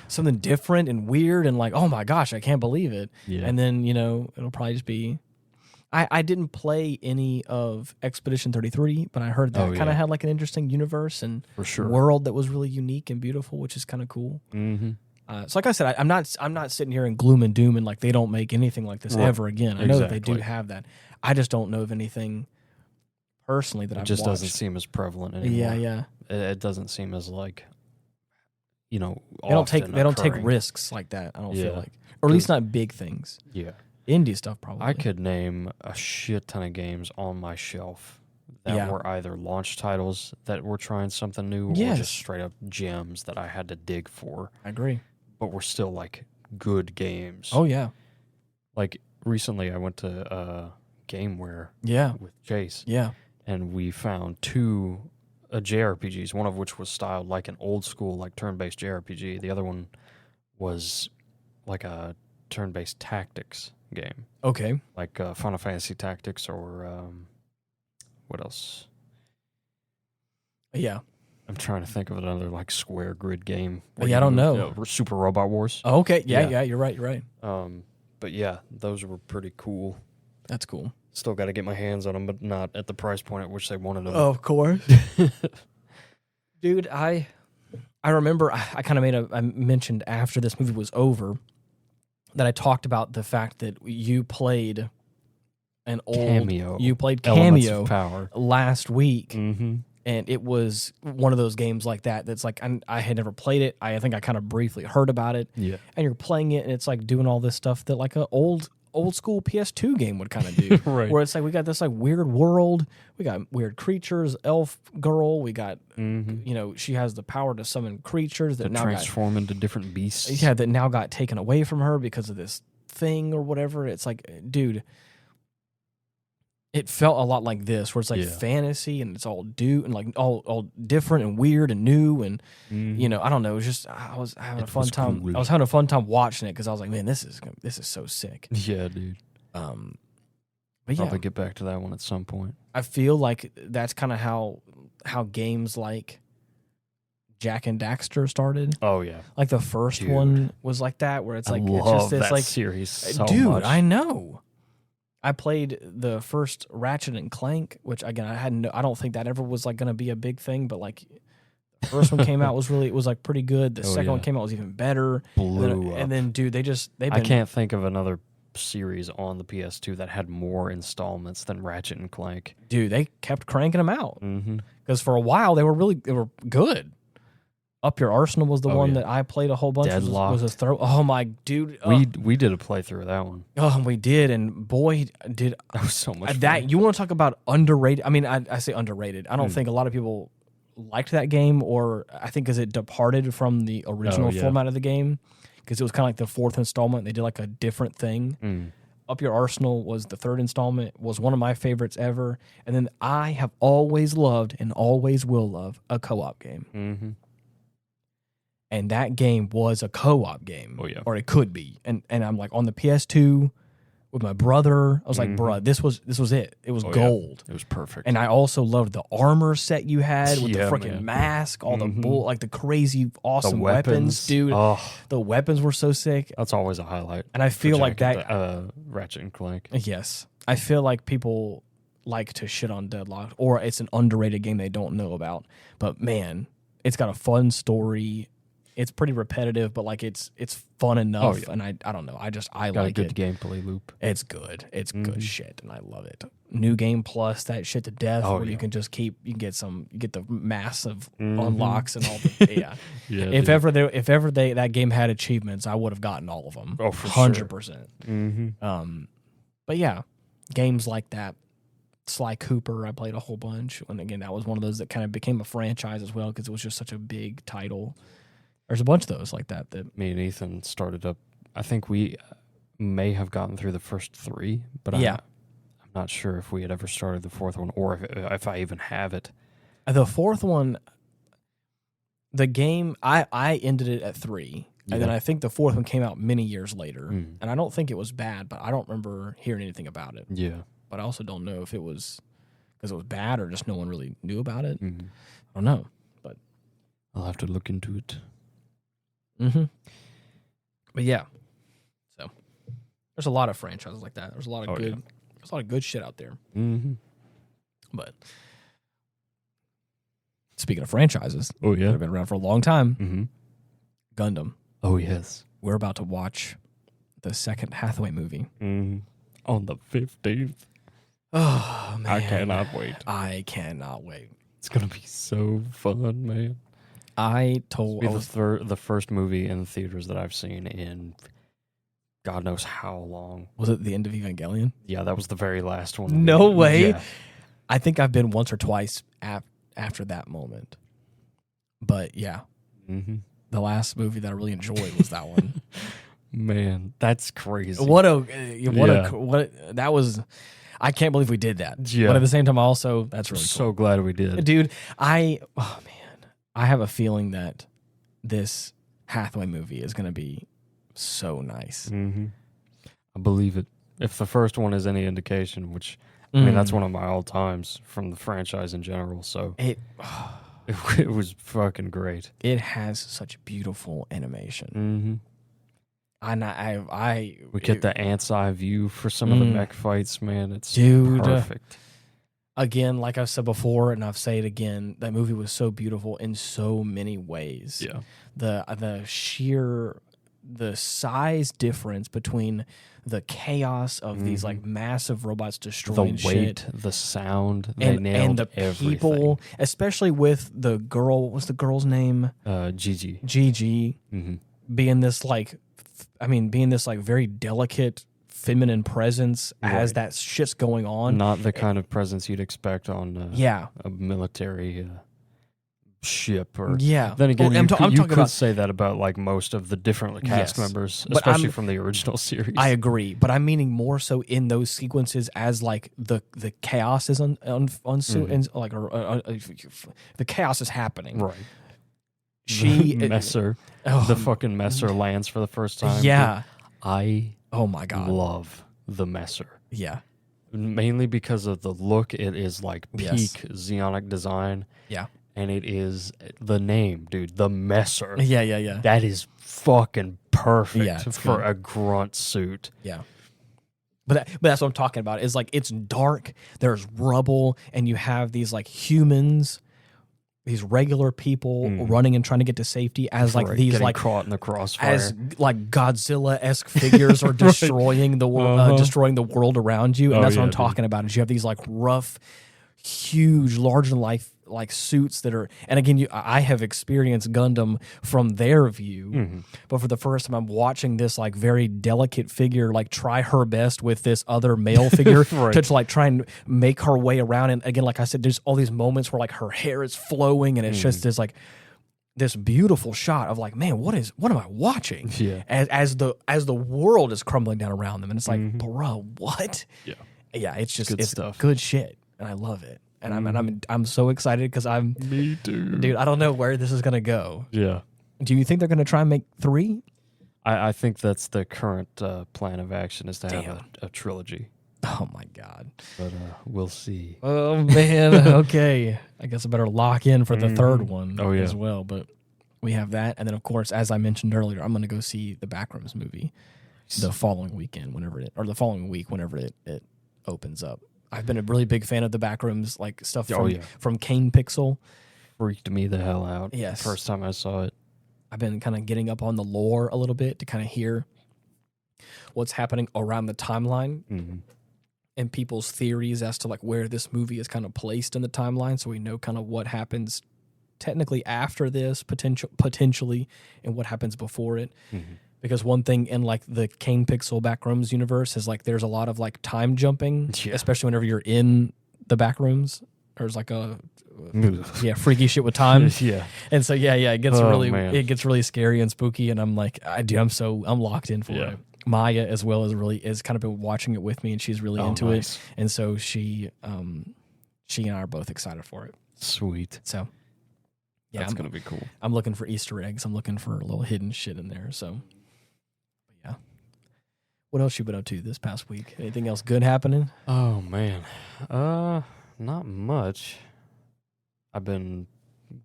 something different and weird and like, oh my gosh, I can't believe it. Yeah. And then, it'll probably just be I didn't play any of Expedition 33, but I heard that kind of had like an interesting universe and For sure. world that was really unique and beautiful, which is kind of cool. Mm-hmm. So like I said, I'm not sitting here in gloom and doom and like they don't make anything like this ever again. I know that they do have that. I just don't know of anything personally that I've just watched. doesn't seem as prevalent anymore. Yeah. It doesn't seem as like, They don't take risks like that. I don't feel like, or at least not big things. Yeah. Indie stuff probably. I could name a shit ton of games on my shelf that were either launch titles that were trying something new or just straight up gems that I had to dig for. I agree. But were still like good games. Oh yeah. Like recently I went to GameWare with Chase. Yeah. And we found 2 JRPGs, one of which was styled like an old school like turn-based JRPG. The other one was like a turn-based tactics game. Okay. Like Final Fantasy Tactics or what else? Yeah. I'm trying to think of another like square grid game. Yeah, I don't know. Super Robot Wars. Oh, okay. Yeah, you're right. But yeah, those were pretty cool. That's cool. Still got to get my hands on them, but not at the price point at which they wanted them. Of course. Dude, I remember I kind of I mentioned after this movie was over that I talked about the fact that you played an old Cameo. You played Elements Cameo of Power last week. Mm-hmm. And it was one of those games like that's like I had never played it. I think I kind of briefly heard about it. Yeah. And you're playing it and it's like doing all this stuff that like a old school PS2 game would kind of do. Right. Where it's like we got this like weird world, we got weird creatures, elf girl, we got she has the power to summon creatures that now transform into different beasts. Yeah, that now got taken away from her because of this thing or whatever. It's like, dude, it felt a lot like this, where it's like fantasy and it's all and like all different and weird and new and I don't know. It was just I was having a fun time. Cool. I was having a fun time watching it because I was like, man, this is so sick. Yeah, dude. But probably get back to that one at some point. I feel like that's kind of how games like Jack and Daxter started. Oh yeah, like the first one was like that, where it's like I love it's just this that like series so dude, much. I know. I played the first Ratchet and Clank, which again I don't think that ever was like going to be a big thing, but like the first one came out was like pretty good. The second one came out was even better. Blew up. And then dude, I can't think of another series on the PS2 that had more installments than Ratchet and Clank. Dude, they kept cranking them out because Mm-hmm. for a while they were good. Up Your Arsenal was the one that I played a whole bunch. Was a throw. Oh my dude, we did a playthrough of that one. Oh, we did, and boy, did that was so much that. fun. You want to talk about underrated? I mean, I say underrated. I don't think a lot of people liked that game, or I think because it departed from the original format of the game, because it was kind of like the 4th installment. They did like a different thing. Up Your Arsenal was the 3rd installment. Was one of my favorites ever, and then I have always loved and always will love a co-op game. and that game was a co-op game. Oh yeah, or it could be. And I'm like on the PS2 with my brother. I was like, bruh, this was it. It was gold. Yeah. It was perfect. And I also loved the armor set you had with the freaking man. mask, all the like the crazy awesome weapons, dude. Oh, the weapons were so sick. That's always a highlight. And I feel like that Ratchet and Clank. Yes. I feel like people like to shit on Deadlocked, or it's an underrated game they don't know about. But man, it's got a fun story. It's pretty repetitive, but like it's fun enough. Oh, yeah. And I don't know. I got like a good it. Gameplay loop. It's good. It's good shit, and I love it. New Game Plus, that shit to death, where you can just you get the massive unlocks and all the If ever that game had achievements, I would have gotten all of them. Oh, for 100%. But yeah, games like that. Sly Cooper, I played a whole bunch, and again, that was one of those that kind of became a franchise as well because it was just such a big title. There's a bunch of those like that. That me and Ethan started up. I think we may have gotten through the first 3, but I'm not sure if we had ever started the 4th one or if I even have it. The 4th one, the game, I ended it at 3, and then I think the 4th one came out many years later, and I don't think it was bad, but I don't remember hearing anything about it. Yeah. But I also don't know if it was because it was bad or just no one really knew about it. I don't know, but I'll have to look into it. But yeah, so there's a lot of franchises like that. There's a lot of there's a lot of good shit out there. But speaking of franchises, that have been around for a long time. Gundam. Oh yes, we're about to watch the second Hathaway movie on the 15th. Oh man, I cannot wait. I cannot wait. It's gonna be so fun, man. The first movie in theaters that I've seen in God knows how long. Was it the end of Evangelion? Yeah, that was the very last one. No way. Yeah. I think I've been once or twice after that moment. But yeah, the last movie that I really enjoyed was that one. Man, that's crazy. That was. I can't believe we did that. Yeah. But at the same time, also that's really so glad we did, dude. I have a feeling that this Hathaway movie is going to be so nice. I believe it. If the first one is any indication, which I mean, that's one of my all times from the franchise in general. So it was fucking great. It has such beautiful animation. And we get the ant's eye view for some of the mech fights, man. It's perfect. Again, like I've said before, and I've said it again, that movie was so beautiful in so many ways. Yeah, the size difference between the chaos of these like massive robots destroying the weight, shit, the sound, and the everything. people, especially with the girl. What was the girl's name? Gigi. Gigi, being this very delicate, feminine presence as that shit's going on. Not the kind of presence you'd expect on a military ship. Or then again, you could say that about like most of the different cast members, especially from the original series. I agree, but I'm meaning more so in those sequences as like the chaos is the chaos is happening. Right. Messer, the fucking Messer lands for the first time. Yeah. Oh my God. Love the Messer. Yeah. Mainly because of the look. It is like peak Xeonic design. Yeah. And it is the name, dude. The Messer. Yeah. That is fucking perfect for a grunt suit. Yeah. But that's what I'm talking about. Is like it's dark, there's rubble, and you have these like humans, these regular people running and trying to get to safety as like these getting like caught in the crossfire, as like Godzilla-esque figures are destroying the world, destroying the world around you. And that's what I'm talking about. Is you have these like rough, huge, larger than life like suits that are, and again, I have experienced Gundam from their view, but for the first time, I'm watching this like very delicate figure like try her best with this other male figure to like try and make her way around. And again, like I said, there's all these moments where like her hair is flowing, and it's just this like this beautiful shot of like, man, what am I watching? Yeah. As the world is crumbling down around them, and it's like, bro, what? Yeah, it's just good it's stuff. Good shit, and I love it. And I'm so excited because me too, dude. I don't know where this is gonna go. Yeah, Do you think they're going to try and make 3? I think that's the current plan of action, is to have a trilogy. Oh my God! But we'll see. Oh man, okay. I guess I better lock in for the third one as well. But we have that, and then of course, as I mentioned earlier, I'm going to go see the Backrooms movie the following weekend, whenever it opens up. I've been a really big fan of the Backrooms, like stuff from Kane Pixel. Freaked me the hell out. Yes, first time I saw it. I've been kind of getting up on the lore a little bit to kind of hear what's happening around the timeline. Mm-hmm. And people's theories as to like where this movie is kind of placed in the timeline, so we know kind of what happens technically after this potentially, and what happens before it. Mm-hmm. Because one thing in like the Kane Pixel Backrooms universe is like there's a lot of like time jumping, especially whenever you're in the Backrooms. There's like a freaky shit with time. And so it gets really scary and spooky, and I'm like, I'm locked in for it. Maya as well is kind of been watching it with me, and she's really into it, and so she and I are both excited for it. Sweet. So that's gonna be cool. I'm looking for Easter eggs. I'm looking for a little hidden shit in there. So yeah. What else you been up to this past week? Anything else good happening? Oh man, not much. I've been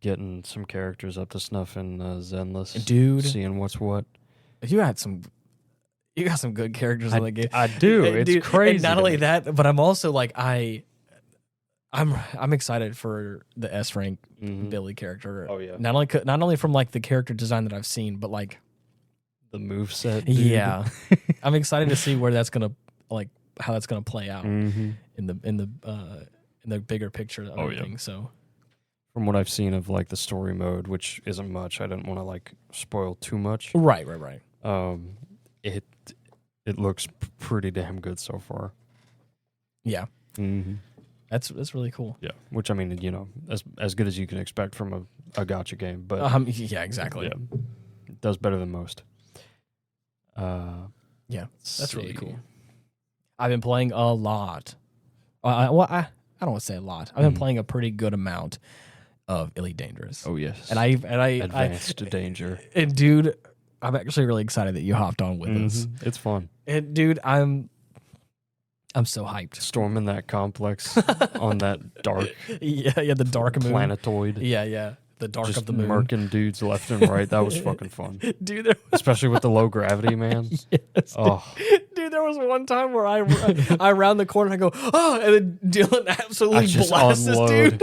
getting some characters up to snuff in Zenless, dude. Seeing what's what. You got some good characters in the game. I do. It's crazy. And not only that, but I'm also like I'm excited for the S rank Billy character. Oh yeah. Not only from like the character design that I've seen, but like the moveset. Yeah. I'm excited to see where that's gonna how that's gonna play out in the bigger picture of everything. So from what I've seen of like the story mode, which isn't much, I didn't want to like spoil too much. Right. It looks pretty damn good so far. Yeah. Mm-hmm. That's really cool. Yeah. Which, I mean, as good as you can expect from a gacha game. But yeah, exactly. Yeah. It does better than most. Yeah. That's really cool. I've been playing a lot. I don't want to say a lot. I've been playing a pretty good amount of Elite Dangerous. Oh, yes. And I Advanced Danger. And dude, I'm actually really excited that you hopped on with us. It's fun. And dude, I'm so hyped. Storming that complex on that dark the dark moon. Planetoid. Yeah. The dark just of the moon. Murking dudes left and right. That was fucking fun. Dude, especially with the low gravity, man. Yes. Oh. Dude, there was one time where I round the corner and I go, oh, and then Dylan absolutely blasts this dude.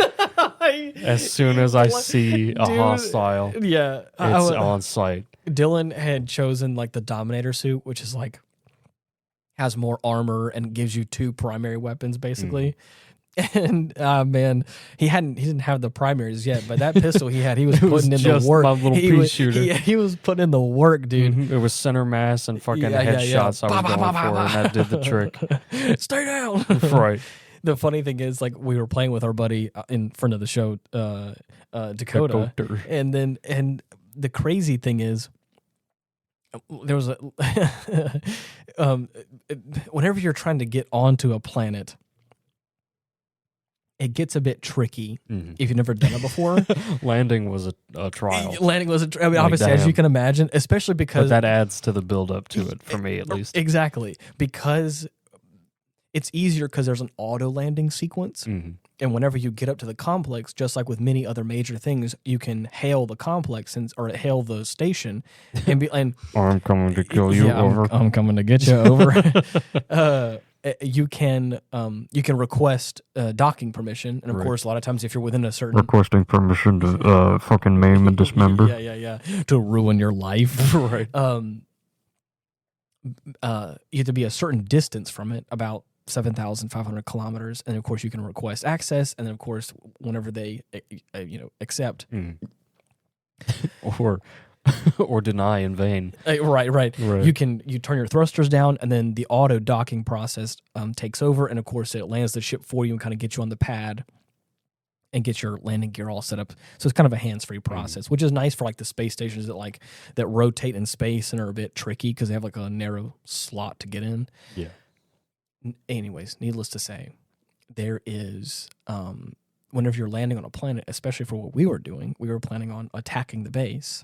As soon as I see a hostile, it's on sight. Dylan had chosen like the Dominator suit, which is like has more armor and gives you 2 primary weapons basically. And man, he didn't have the primaries yet, but that pistol he was putting in the work. My little pea shooter. He was putting in the work, dude. It was center mass and fucking headshots I was going for, and that did the trick. Stay down. Right. The funny thing is, like, we were playing with our buddy in front of the show, Dakota, and the crazy thing is, there was whenever you're trying to get onto a planet, it gets a bit tricky if you've never done it before. Landing was a trial. Obviously, as you can imagine, especially because... But that adds to the build-up to it, for me at least. Exactly. Because it's easier because there's an auto-landing sequence. And whenever you get up to the complex, just like with many other major things, you can hail the complex or hail the station and be... I'm coming to kill you, over. I'm coming to get you, over. You can request docking permission, and of course, a lot of times if you're within a certain requesting permission to fucking maim and dismember, to ruin your life, right? You have to be a certain distance from it, about 7,500 kilometers, and of course, you can request access, and then of course, whenever they accept, or deny in vain. Right. You turn your thrusters down, and then the auto docking process takes over, and of course it lands the ship for you and kind of gets you on the pad and get your landing gear all set up. So it's kind of a hands-free process, which is nice for like the space stations that rotate in space and are a bit tricky because they have like a narrow slot to get in. Yeah. Anyways, needless to say, there is whenever you're landing on a planet, especially for what we were doing, we were planning on attacking the base.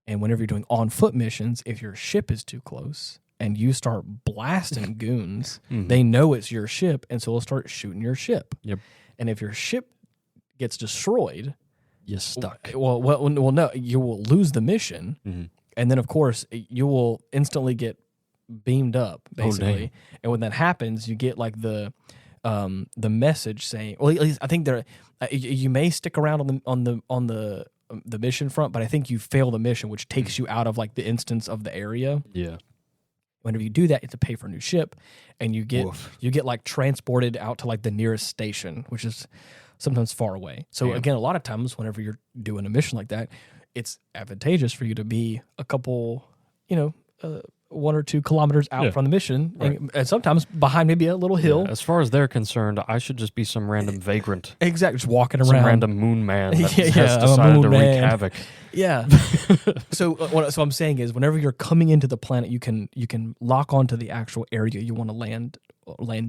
And whenever you're doing on-foot missions, if your ship is too close and you start blasting goons, they know it's your ship, and so they'll start shooting your ship. Yep. And if your ship gets destroyed, you're stuck. Well, no, you will lose the mission, and then of course you will instantly get beamed up, basically. And when that happens, you get like the message saying, well, at least I think you may stick around on the mission front, but I think you fail the mission, which takes you out of like the instance of the area. Yeah. Whenever you do that, you have to pay for a new ship, and you get like transported out to like the nearest station, which is sometimes far away. So again, a lot of times whenever you're doing a mission like that, it's advantageous for you to be a couple, 1 or 2 kilometers out from the mission, and sometimes behind maybe a little hill. Yeah, as far as they're concerned, I should just be some random vagrant. Exactly, just walking around. Some random moon man that has decided to wreak havoc. Yeah. So what I'm saying is, whenever you're coming into the planet, you can lock onto the actual area you want to land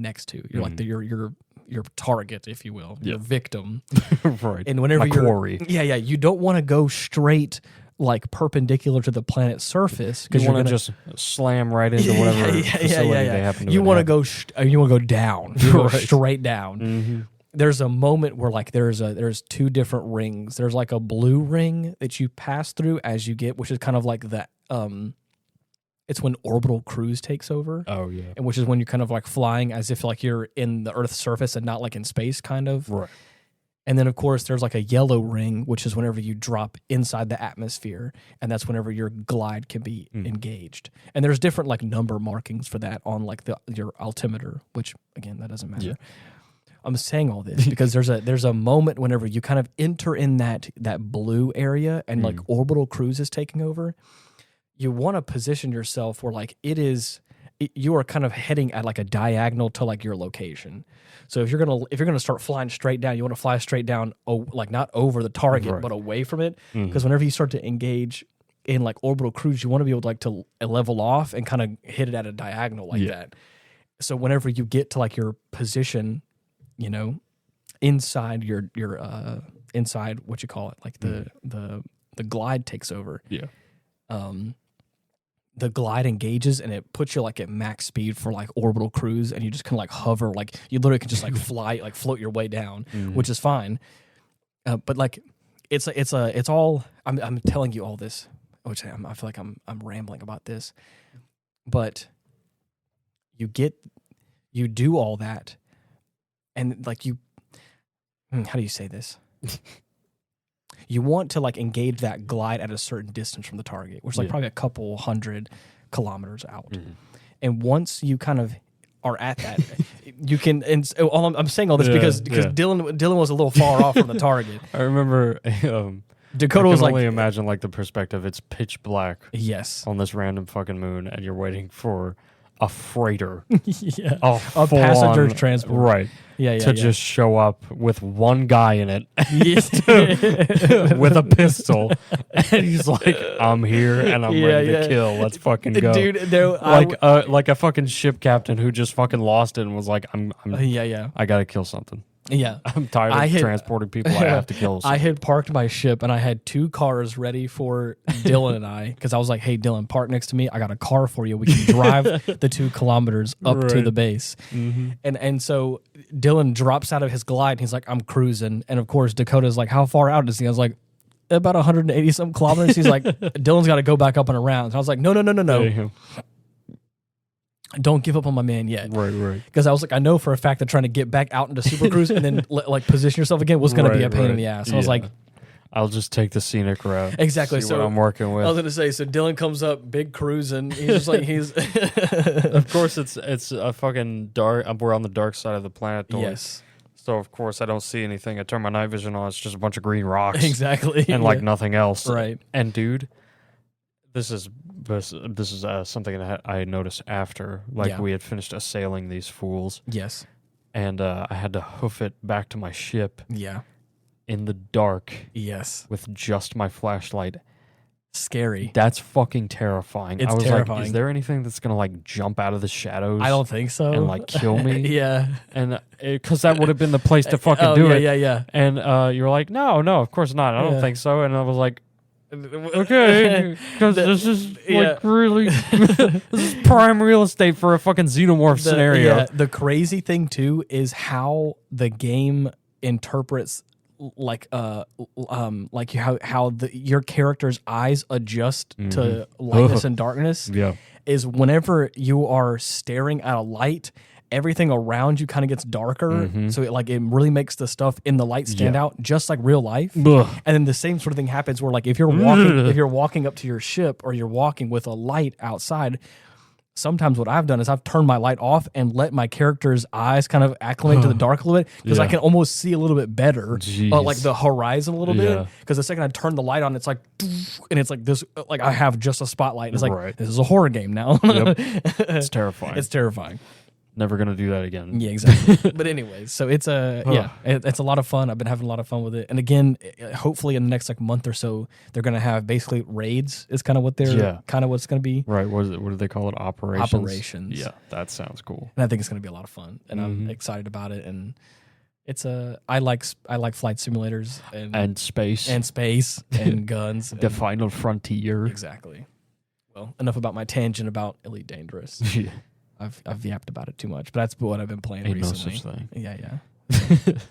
next to. You're like your target, if you will, your victim. Right. And whenever you're quarry. You don't want to go straight like perpendicular to the planet's surface, because you want to just slam right into whatever facility they happen to. You want to go down. You go straight down. Mm-hmm. There's a moment where like there's 2 different rings. There's like a blue ring that you pass through as you get, which is kind of like that. It's when orbital cruise takes over. Oh yeah, and which is when you're kind of like flying as if like you're in the Earth's surface and not like in space, kind of. Right. And then, of course, there's like a yellow ring, which is whenever you drop inside the atmosphere, and that's whenever your glide can be engaged. And there's different like number markings for that on like your altimeter, which again, that doesn't matter. Yeah. I'm saying all this because there's a moment whenever you kind of enter in that blue area and like orbital cruise is taking over. You want to position yourself where like you are kind of heading at like a diagonal to like your location. So if you're gonna start flying straight down, you want to fly straight down, like not over the target, but away from it. Because whenever you start to engage in like orbital cruise, you want to be able to like to level off and kind of hit it at a diagonal like that. So whenever you get to like your position, inside your inside what you call it, like the glide takes over. Yeah. The glide engages and it puts you like at max speed for like orbital cruise, and you just kind of like hover, like you literally can just like fly, like float your way down, which is fine. But like it's all I'm telling you all this, which I feel like I'm rambling about this, but you do all that, and like how do you say this? You want to like engage that glide at a certain distance from the target, which is like probably a couple 100 kilometers out. And once you kind of are at that, you can. And so I'm saying all this because Dylan was a little far off from the target. I remember Dakota was like, only imagine like the perspective. It's pitch black. Yes. On this random fucking moon, and you're waiting for a freighter. A passenger transport. Right. To just show up with one guy in it with a pistol, and he's like, "I'm here and I'm ready to kill. Let's fucking go, dude." Like a fucking ship captain who just fucking lost it and was like, I gotta kill something. Yeah. I'm tired of transporting people. I have to kill something. I had parked my ship and I had 2 cars ready for Dylan and I, because I was like, hey, Dylan, park next to me. I got a car for you. We can drive the 2 kilometers up to the base. And so Dylan drops out of his glide and he's like, I'm cruising. And of course, Dakota's like, how far out is he? I was like, about 180 some kilometers. He's like, Dylan's got to go back up and around. And I was like, no. Don't give up on my man yet. Right. Because I was like, I know for a fact that trying to get back out into Super Cruise and then like position yourself again was going to be a pain in the ass. So I was like, I'll just take the scenic route. Exactly. See what I'm working with. I was going to say, so Dylan comes up, big cruising. He's just like, Of course, it's a fucking dark. We're on the dark side of the planet. Yes. So of course I don't see anything. I turn my night vision on. It's just a bunch of green rocks. Exactly. And like nothing else. Right. And dude, this is something that I noticed after, we had finished assailing these fools. Yes. And I had to hoof it back to my ship. Yeah. In the dark. Yes. With just my flashlight. Scary. That's fucking terrifying. It's I was terrifying. like, is there anything that's gonna like jump out of the shadows? I don't think so. And like kill me. Yeah. And because that would have been the place to fucking do it. Yeah. And you were like, no, of course not. I don't think so. And I was like, Okay, because this is really this is prime real estate for a fucking xenomorph scenario. Yeah, the crazy thing too is how the game interprets like how your character's eyes adjust to lightness and darkness. Yeah, is whenever you are staring at a light, everything around you kind of gets darker, so it really makes the stuff in the light stand out, just like real life. Ugh. And then the same sort of thing happens where, like, if you're walking up to your ship or you're walking with a light outside, sometimes what I've done is I've turned my light off and let my character's eyes kind of acclimate to the dark a little bit, because I can almost see a little bit better, like the horizon a little bit. Because the second I turn the light on, it's like, and it's like this, like I have just a spotlight. It's like, this is a horror game now. It's terrifying. It's terrifying. Never gonna do that again. Yeah, exactly. But anyways, so it's it's a lot of fun. I've been having a lot of fun with it. And again, hopefully in the next month or so, they're gonna have basically raids. Is kind of what what's gonna be. Right. What do they call it? Operations. Operations. Yeah, that sounds cool. And I think it's gonna be a lot of fun. And I'm excited about it. And it's I like flight simulators and space and guns. The final frontier. Exactly. Well, enough about my tangent about Elite Dangerous. Yeah. I've yapped about it too much, but that's what I've been playing recently. No such thing. Yeah.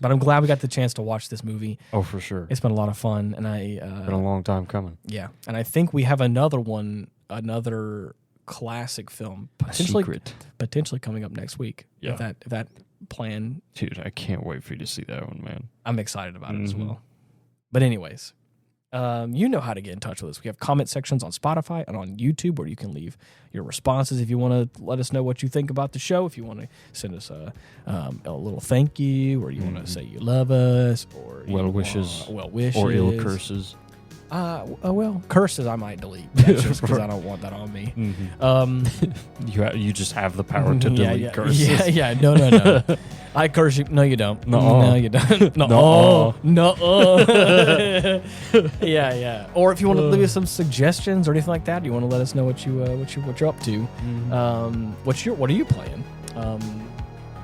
But I'm glad we got the chance to watch this movie. Oh, for sure. It's been a lot of fun, and been a long time coming. Yeah, and I think we have another classic film potentially coming up next week. Yeah. If that plan. Dude, I can't wait for you to see that one, man. I'm excited about it as well. But anyways, you know how to get in touch with us. We have comment sections on Spotify and on YouTube where you can leave your responses if you want to let us know what you think about the show. If you want to send us a little thank you, or you want to say you love us, or well wishes, or ill curses. Well, curses I might delete. That's just because I don't want that on me. You just have the power to delete curses. Yeah. No. I curse you. No, you don't. No, you don't. No. Yeah. Or if you want to leave us some suggestions or anything like that, you want to let us know what you're up to. What are you playing?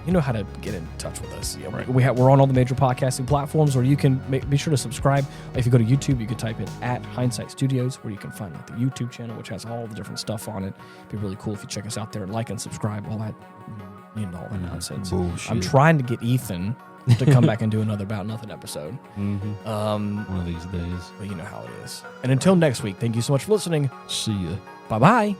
You know how to get in touch with us. Yeah, right. We're on all the major podcasting platforms where you can be sure to subscribe. If you go to YouTube, you can type in @Hindsight Studios, where you can find the YouTube channel, which has all the different stuff on it. It'd be really cool if you check us out there and like and subscribe, all that nonsense. Bullshit. I'm trying to get Ethan to come back and do another About Nothing episode. One of these days. But you know how it is. And until next week, thank you so much for listening. See ya. Bye-bye.